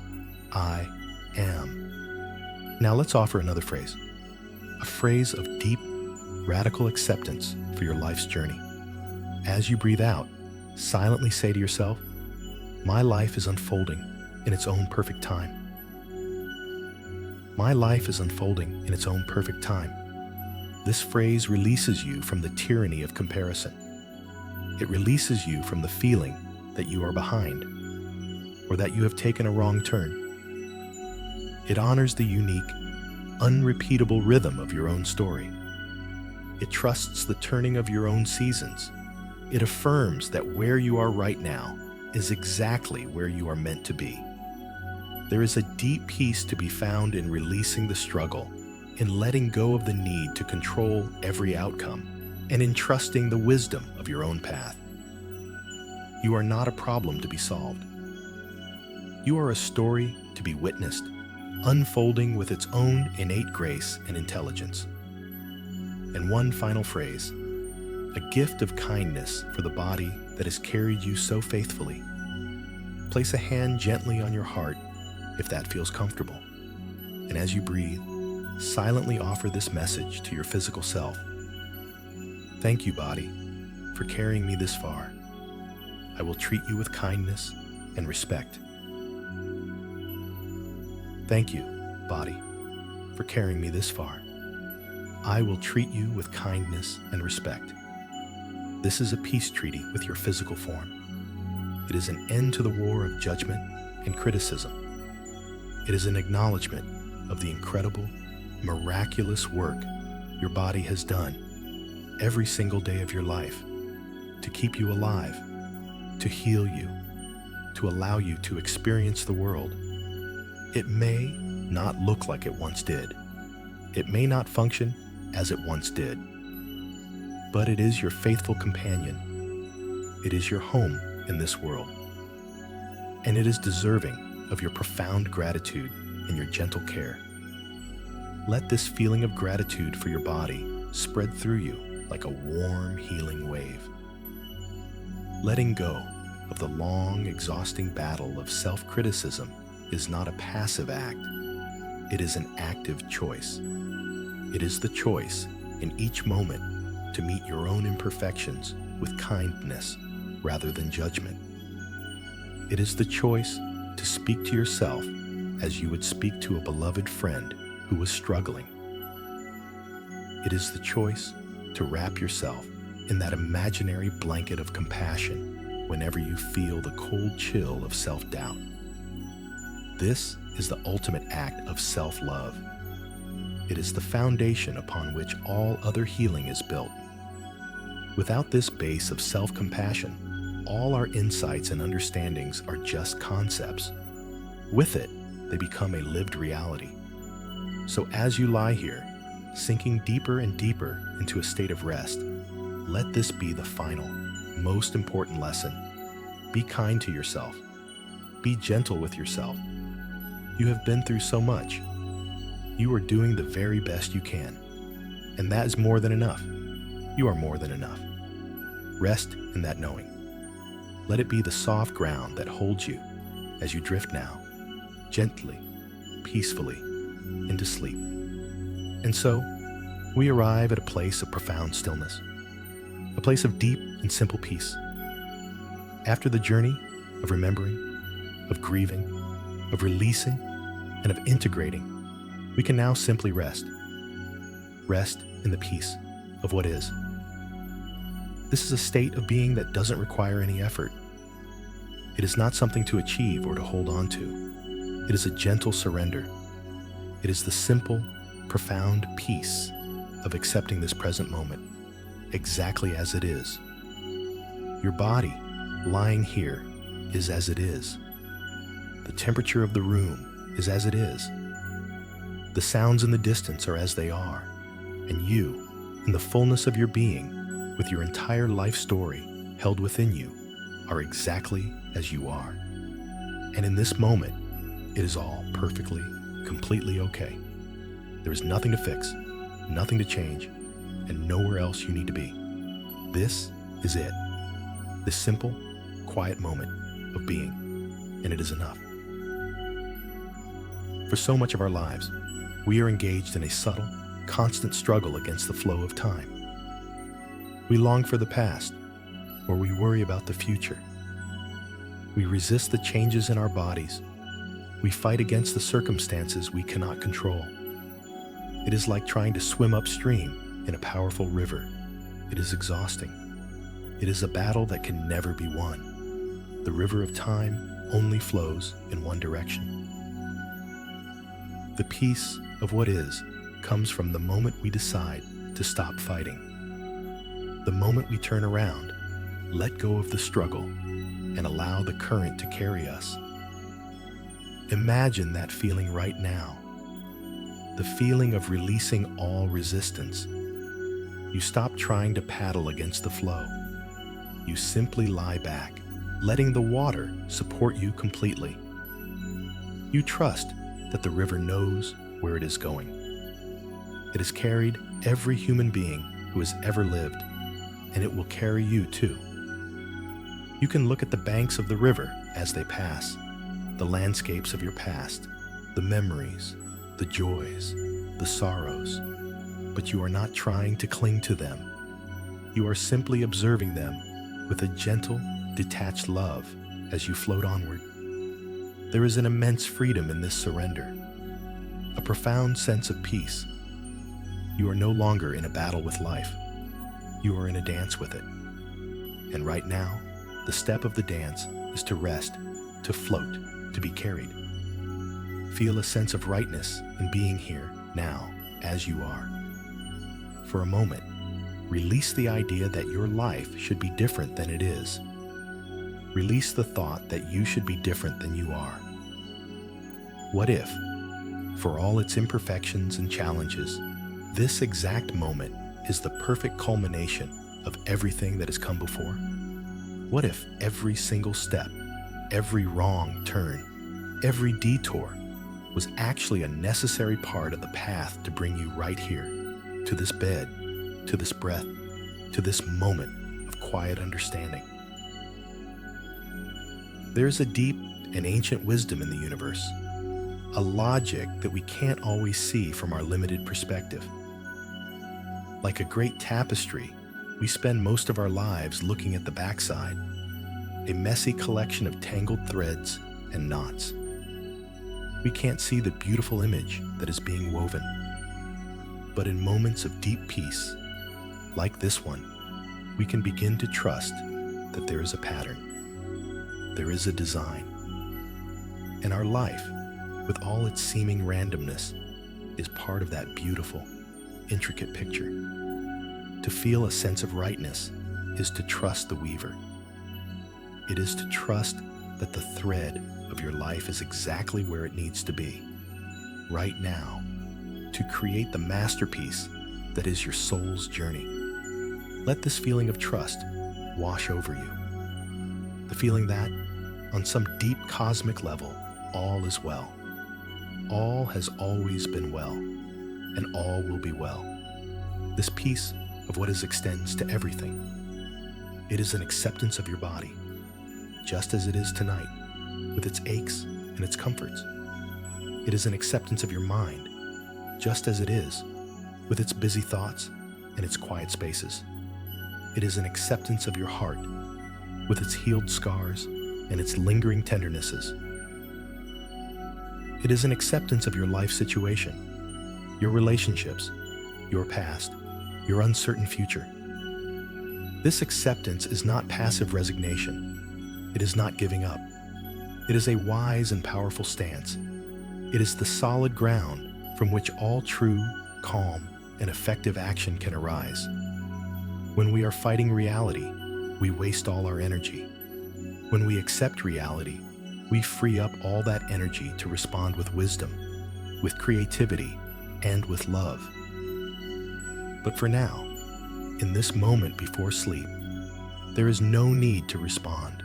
I am. Now let's offer another phrase. A phrase of deep, radical acceptance for your life's journey. As you breathe out, silently say to yourself, my life is unfolding in its own perfect time. My life is unfolding in its own perfect time. This phrase releases you from the tyranny of comparison. It releases you from the feeling that you are behind, or that you have taken a wrong turn. It honors the unique, unrepeatable rhythm of your own story. It trusts the turning of your own seasons. It affirms that where you are right now is exactly where you are meant to be. There is a deep peace to be found in releasing the struggle, in letting go of the need to control every outcome, and in trusting the wisdom of your own path. You are not a problem to be solved. You are a story to be witnessed, unfolding with its own innate grace and intelligence. And one final phrase, a gift of kindness for the body that has carried you so faithfully. Place a hand gently on your heart if that feels comfortable. And as you breathe, silently offer this message to your physical self. Thank you, body, for carrying me this far. I will treat you with kindness and respect. Thank you, body, for carrying me this far. I will treat you with kindness and respect. This is a peace treaty with your physical form. It is an end to the war of judgment and criticism. It is an acknowledgement of the incredible, miraculous work your body has done every single day of your life to keep you alive, to heal you, to allow you to experience the world. It may not look like it once did. It may not function as it once did. But it is your faithful companion. It is your home in this world. And it is deserving of your profound gratitude and your gentle care. Let this feeling of gratitude for your body spread through you like a warm, healing wave. Letting go of the long, exhausting battle of self-criticism is not a passive act. It is an active choice. It is the choice in each moment to meet your own imperfections with kindness rather than judgment. It is the choice to speak to yourself as you would speak to a beloved friend who was struggling. It is the choice to wrap yourself in that imaginary blanket of compassion whenever you feel the cold chill of self-doubt. This is the ultimate act of self-love. It is the foundation upon which all other healing is built. Without this base of self-compassion, all our insights and understandings are just concepts. With it, they become a lived reality. So as you lie here, sinking deeper and deeper into a state of rest, let this be the final, most important lesson. Be kind to yourself. Be gentle with yourself. You have been through so much. You are doing the very best you can. And that is more than enough. You are more than enough. Rest in that knowing. Let it be the soft ground that holds you as you drift now, gently, peacefully, into sleep. And so, we arrive at a place of profound stillness, a place of deep and simple peace. After the journey of remembering, of grieving, of releasing, and of integrating, we can now simply rest. Rest in the peace of what is. This is a state of being that doesn't require any effort. It is not something to achieve or to hold on to. It is a gentle surrender. It is the simple, profound peace of accepting this present moment, exactly as it is. Your body, lying here, is as it is. The temperature of the room is as it is. The sounds in the distance are as they are. And you, in the fullness of your being, with your entire life story held within you, are exactly as you are. And in this moment, it is all perfectly, completely okay. There is nothing to fix, nothing to change, and nowhere else you need to be. This is it. This simple, quiet moment of being, and it is enough. For so much of our lives, we are engaged in a subtle, constant struggle against the flow of time. We long for the past, or we worry about the future. We resist the changes in our bodies. We fight against the circumstances we cannot control. It is like trying to swim upstream in a powerful river. It is exhausting. It is a battle that can never be won. The river of time only flows in one direction. The peace of what is comes from the moment we decide to stop fighting. The moment we turn around, let go of the struggle, and allow the current to carry us. Imagine that feeling right now. The feeling of releasing all resistance. You stop trying to paddle against the flow. You simply lie back, letting the water support you completely. You trust that the river knows where it is going. It has carried every human being who has ever lived, and it will carry you too. You can look at the banks of the river as they pass, the landscapes of your past, the memories, the joys, the sorrows, but you are not trying to cling to them. You are simply observing them with a gentle, detached love as you float onward. There is an immense freedom in this surrender, a profound sense of peace. You are no longer in a battle with life. You are in a dance with it. And right now, the step of the dance is to rest, to float, to be carried. Feel a sense of rightness in being here, now, as you are. For a moment, release the idea that your life should be different than it is. Release the thought that you should be different than you are. What if, for all its imperfections and challenges, this exact moment is the perfect culmination of everything that has come before? What if every single step, every wrong turn, every detour was actually a necessary part of the path to bring you right here, to this bed, to this breath, to this moment of quiet understanding? There is a deep and ancient wisdom in the universe, a logic that we can't always see from our limited perspective. Like a great tapestry, we spend most of our lives looking at the backside, a messy collection of tangled threads and knots. We can't see the beautiful image that is being woven. But in moments of deep peace, like this one, we can begin to trust that there is a pattern, there is a design. And our life, with all its seeming randomness, is part of that beautiful, intricate picture. To feel a sense of rightness is to trust the weaver. It is to trust that the thread of your life is exactly where it needs to be, right now, to create the masterpiece that is your soul's journey. Let this feeling of trust wash over you. The feeling that, on some deep cosmic level, all is well. All has always been well, and all will be well. This peace of what extends to everything. It is an acceptance of your body, just as it is tonight, with its aches and its comforts. It is an acceptance of your mind, just as it is, with its busy thoughts and its quiet spaces. It is an acceptance of your heart, with its healed scars and its lingering tendernesses. It is an acceptance of your life situation, your relationships, your past, your uncertain future. This acceptance is not passive resignation. It is not giving up. It is a wise and powerful stance. It is the solid ground from which all true, calm, and effective action can arise. When we are fighting reality, we waste all our energy. When we accept reality, we free up all that energy to respond with wisdom, with creativity, and with love. But for now, in this moment before sleep, there is no need to respond.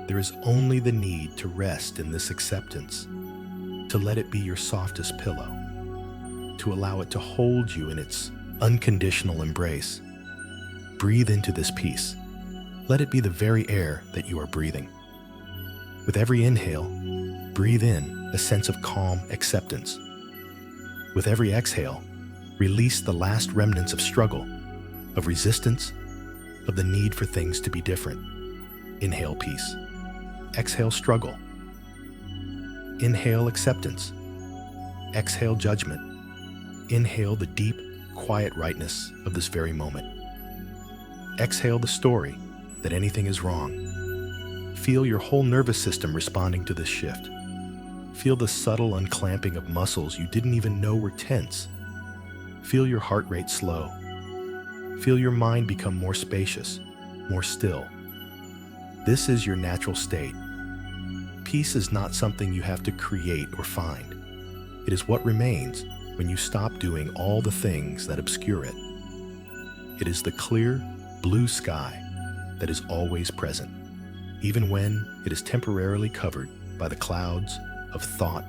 There is only the need to rest in this acceptance, to let it be your softest pillow, to allow it to hold you in its unconditional embrace. Breathe into this peace. Let it be the very air that you are breathing. With every inhale, breathe in a sense of calm acceptance. With every exhale, release the last remnants of struggle, of resistance, of the need for things to be different. Inhale peace. Exhale struggle. Inhale acceptance. Exhale judgment. Inhale the deep, quiet rightness of this very moment. Exhale the story that anything is wrong. Feel your whole nervous system responding to this shift. Feel the subtle unclamping of muscles you didn't even know were tense. Feel your heart rate slow. Feel your mind become more spacious, more still. This is your natural state. Peace is not something you have to create or find. It is what remains when you stop doing all the things that obscure it. It is the clear, blue sky that is always present, even when it is temporarily covered by the clouds of thought,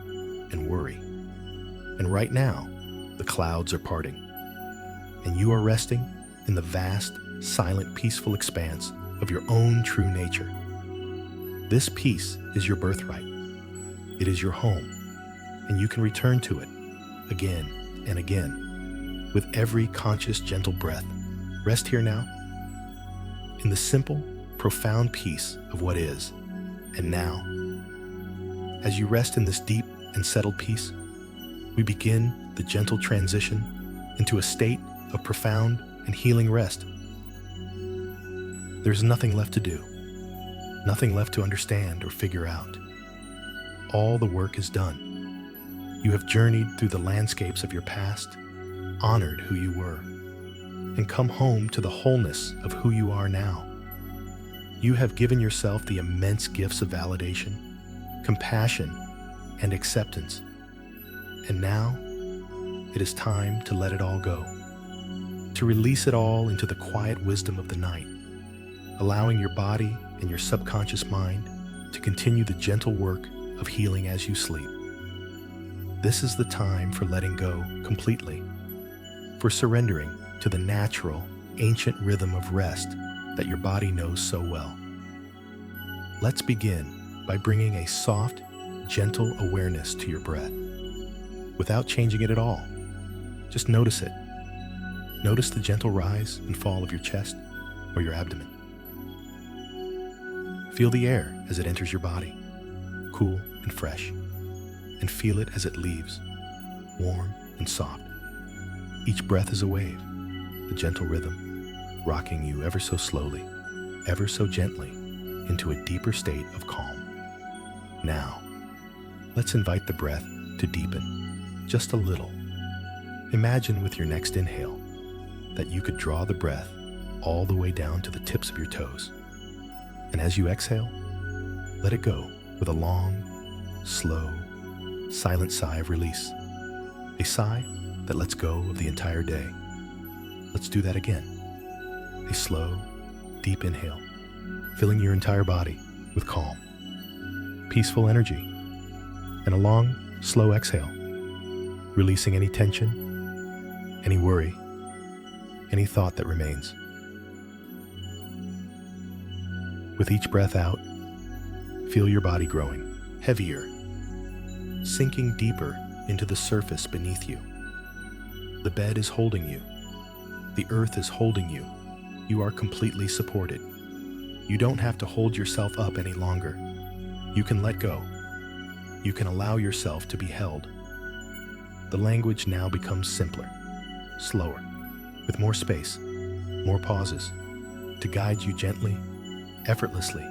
and worry. And right now, the clouds are parting, and you are resting in the vast, silent, peaceful expanse of your own true nature. This peace is your birthright. It is your home, and you can return to it again and again with every conscious, gentle breath. Rest here now in the simple, profound peace of what is and now. As you rest in this deep and settled peace, we begin the gentle transition into a state of profound and healing rest. There's nothing left to do, nothing left to understand or figure out. All the work is done. You have journeyed through the landscapes of your past, honored who you were, and come home to the wholeness of who you are now. You have given yourself the immense gifts of validation, compassion, and acceptance. And now, it is time to let it all go, to release it all into the quiet wisdom of the night, allowing your body and your subconscious mind to continue the gentle work of healing as you sleep. This is the time for letting go completely, for surrendering to the natural, ancient rhythm of rest that your body knows so well. Let's begin by bringing a soft, gentle awareness to your breath, without changing it at all. Just notice it. Notice the gentle rise and fall of your chest or your abdomen. Feel the air as it enters your body, cool and fresh, and feel it as it leaves, warm and soft. Each breath is a wave, a gentle rhythm, rocking you ever so slowly, ever so gently, into a deeper state of calm. Now, let's invite the breath to deepen just a little. Imagine with your next inhale that you could draw the breath all the way down to the tips of your toes. And as you exhale, let it go with a long, slow, silent sigh of release. A sigh that lets go of the entire day. Let's do that again. A slow, deep inhale, filling your entire body with calm, peaceful energy. And a long, slow exhale, releasing any tension, any worry, any thought that remains. With each breath out, feel your body growing, heavier, sinking deeper into the surface beneath you. The bed is holding you. The earth is holding you. You are completely supported. You don't have to hold yourself up any longer. You can let go. You can allow yourself to be held. The language now becomes simpler, slower, with more space, more pauses, to guide you gently, effortlessly,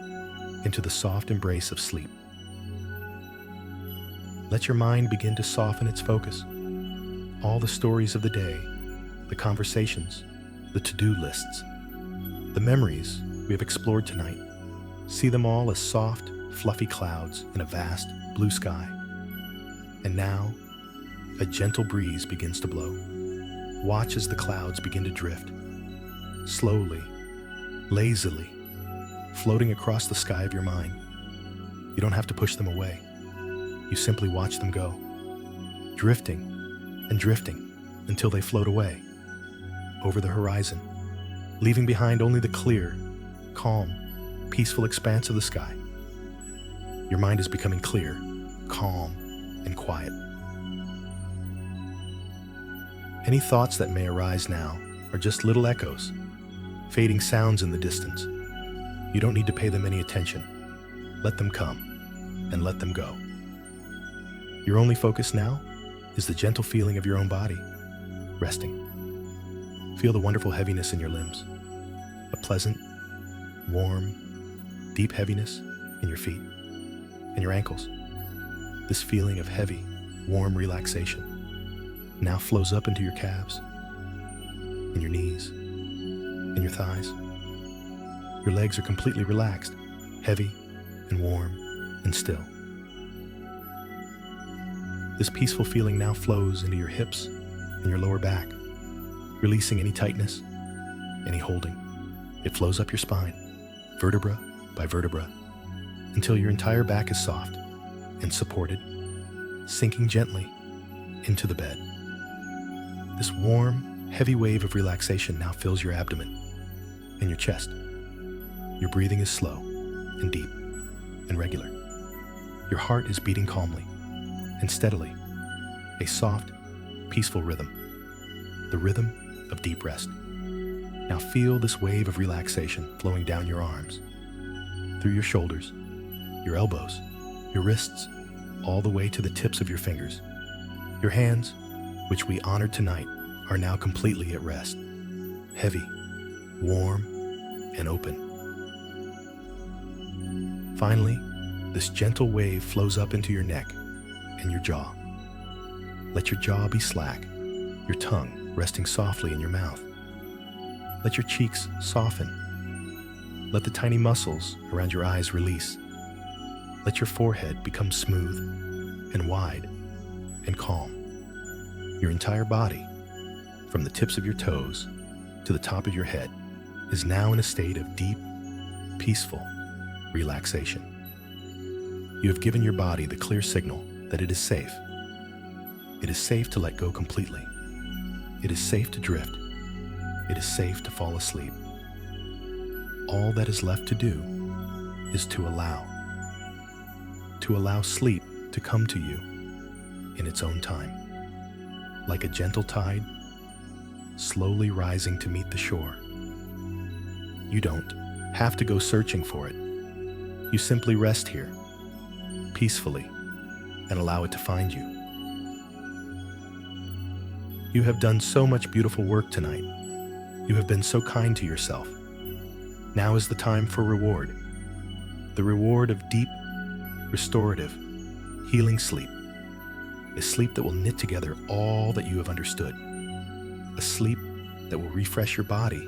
into the soft embrace of sleep. Let your mind begin to soften its focus. All the stories of the day, the conversations, the to-do lists, the memories we have explored tonight, see them all as soft, fluffy clouds in a vast blue sky. And now, a gentle breeze begins to blow. Watch as the clouds begin to drift, slowly, lazily, floating across the sky of your mind. You don't have to push them away. You simply watch them go, drifting and drifting until they float away, over the horizon, leaving behind only the clear, calm, peaceful expanse of the sky. Your mind is becoming clear, calm, and quiet. Any thoughts that may arise now are just little echoes, fading sounds in the distance. You don't need to pay them any attention. Let them come and let them go. Your only focus now is the gentle feeling of your own body, resting. Feel the wonderful heaviness in your limbs, a pleasant, warm, deep heaviness in your feet and your ankles. This feeling of heavy, warm relaxation now flows up into your calves, and your knees, and your thighs. Your legs are completely relaxed, heavy and warm and still. This peaceful feeling now flows into your hips and your lower back, releasing any tightness, any holding. It flows up your spine, vertebra by vertebra, until your entire back is soft and supported sinking gently into the bed. This warm, heavy wave of relaxation now fills your abdomen and your chest. Your breathing is slow and deep and regular. Your heart is beating calmly and steadily, a soft, peaceful rhythm, the rhythm of deep rest. Now feel this wave of relaxation flowing down your arms, through your shoulders, your elbows, your wrists, all the way to the tips of your fingers. Your hands, which we honored tonight, are now completely at rest, heavy, warm, and open. Finally, this gentle wave flows up into your neck and your jaw. Let your jaw be slack, your tongue resting softly in your mouth. Let your cheeks soften. Let the tiny muscles around your eyes release. Let your forehead become smooth and wide and calm. Your entire body, from the tips of your toes to the top of your head, is now in a state of deep, peaceful relaxation. You have given your body the clear signal that it is safe. It is safe to let go completely. It is safe to drift. It is safe to fall asleep. All that is left to do is to allow sleep to come to you in its own time, like a gentle tide, slowly rising to meet the shore. You don't have to go searching for it. You simply rest here, peacefully, and allow it to find you. You have done so much beautiful work tonight. You have been so kind to yourself. Now is the time for reward. The reward of deep, restorative, healing sleep. A sleep that will knit together all that you have understood. A sleep that will refresh your body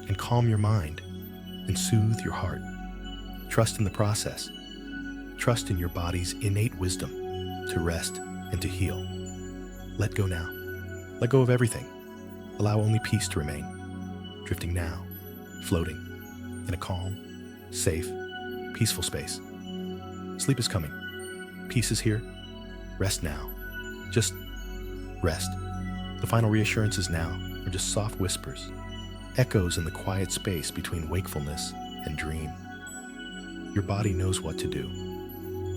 and calm your mind and soothe your heart. Trust in the process. Trust in your body's innate wisdom to rest and to heal. Let go now. Let go of everything. Allow only peace to remain. Drifting now, floating in a calm, safe, peaceful space. Sleep is coming. Peace is here. Rest now. Just rest. The final reassurances now are just soft whispers, echoes in the quiet space between wakefulness and dream. Your body knows what to do.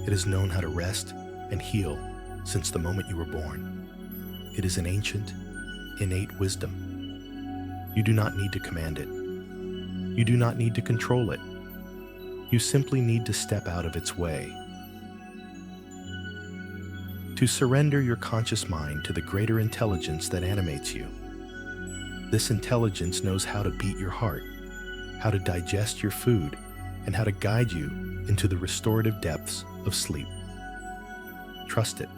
It has known how to rest and heal since the moment you were born. It is an ancient, innate wisdom. You do not need to command it. You do not need to control it. You simply need to step out of its way. To surrender your conscious mind to the greater intelligence that animates you. This intelligence knows how to beat your heart, how to digest your food, and how to guide you into the restorative depths of sleep. Trust it.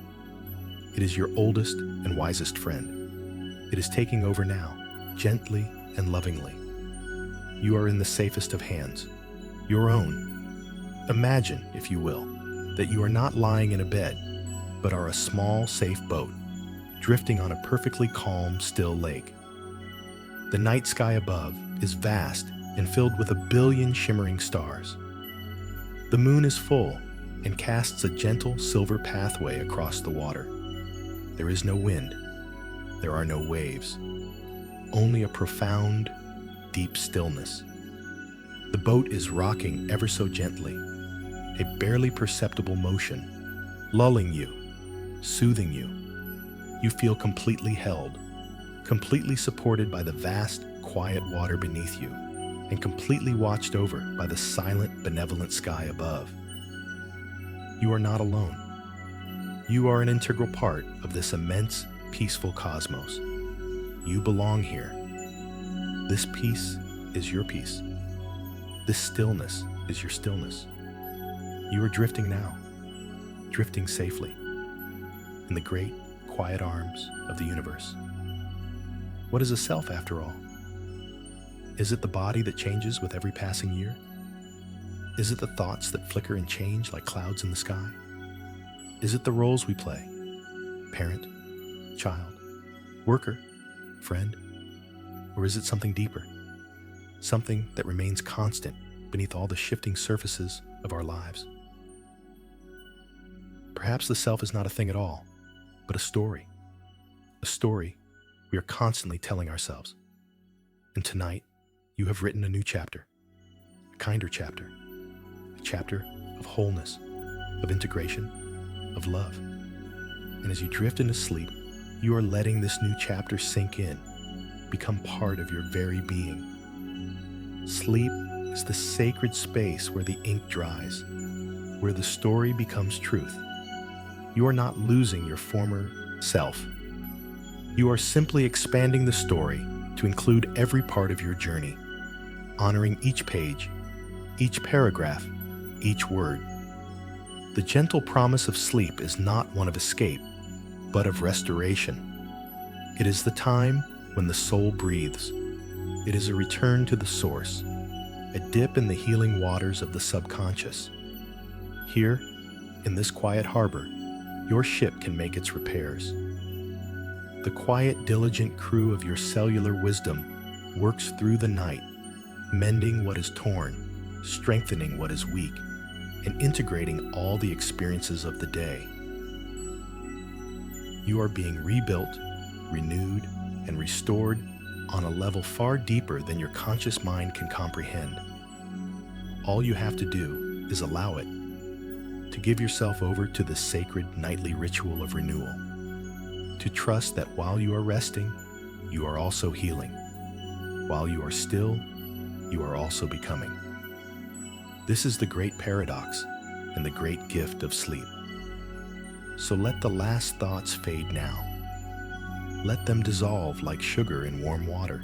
It is your oldest and wisest friend. It is taking over now, gently and lovingly. You are in the safest of hands, your own. Imagine, if you will, that you are not lying in a bed, but are a small, safe boat, drifting on a perfectly calm, still lake. The night sky above is vast and filled with 1 billion shimmering stars. The moon is full and casts a gentle silver pathway across the water. There is no wind. There are no waves. Only a profound, deep stillness. The boat is rocking ever so gently, a barely perceptible motion, lulling you, soothing you. You feel completely held, completely supported by the vast, quiet water beneath you, and completely watched over by the silent, benevolent sky above. You are not alone. You are an integral part of this immense, peaceful cosmos. You belong here. This peace is your peace. This stillness is your stillness. You are drifting now, drifting safely in the great, quiet arms of the universe. What is a self, after all? Is it the body that changes with every passing year? Is it the thoughts that flicker and change like clouds in the sky? Is it the roles we play? Parent, child, worker, friend? Or is it something deeper? Something that remains constant beneath all the shifting surfaces of our lives? Perhaps the self is not a thing at all, but a story. A story we are constantly telling ourselves. And tonight, you have written a new chapter, a kinder chapter, a chapter of wholeness, of integration, of love. And as you drift into sleep, you are letting this new chapter sink in, become part of your very being. Sleep is the sacred space where the ink dries, where the story becomes truth. You are not losing your former self. You are simply expanding the story to include every part of your journey, honoring each page, each paragraph, each word. The gentle promise of sleep is not one of escape, but of restoration. It is the time when the soul breathes. It is a return to the source, a dip in the healing waters of the subconscious. Here, in this quiet harbor, your ship can make its repairs. The quiet, diligent crew of your cellular wisdom works through the night, mending what is torn, strengthening what is weak, and integrating all the experiences of the day. You are being rebuilt, renewed, and restored on a level far deeper than your conscious mind can comprehend. All you have to do is allow it, to give yourself over to the sacred nightly ritual of renewal, to trust that while you are resting, you are also healing. While you are still, you are also becoming. This is the great paradox and the great gift of sleep. So let the last thoughts fade now. Let them dissolve like sugar in warm water.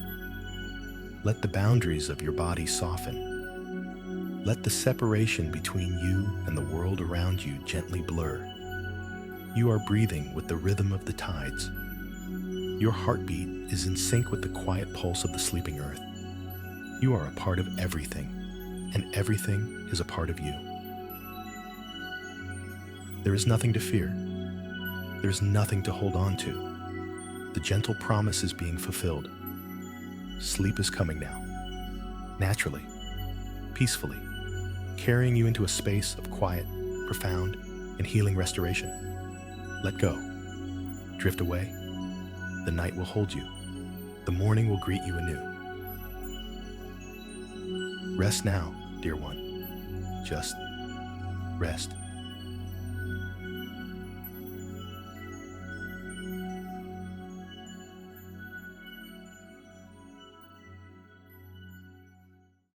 Let the boundaries of your body soften. Let the separation between you and the world around you gently blur. You are breathing with the rhythm of the tides. Your heartbeat is in sync with the quiet pulse of the sleeping earth. You are a part of everything, and everything is a part of you. There is nothing to fear. There is nothing to hold on to. The gentle promise is being fulfilled. Sleep is coming now, naturally, peacefully, carrying you into a space of quiet, profound, and healing restoration. Let go. Drift away. The night will hold you. The morning will greet you anew. Rest now, dear one. Just rest.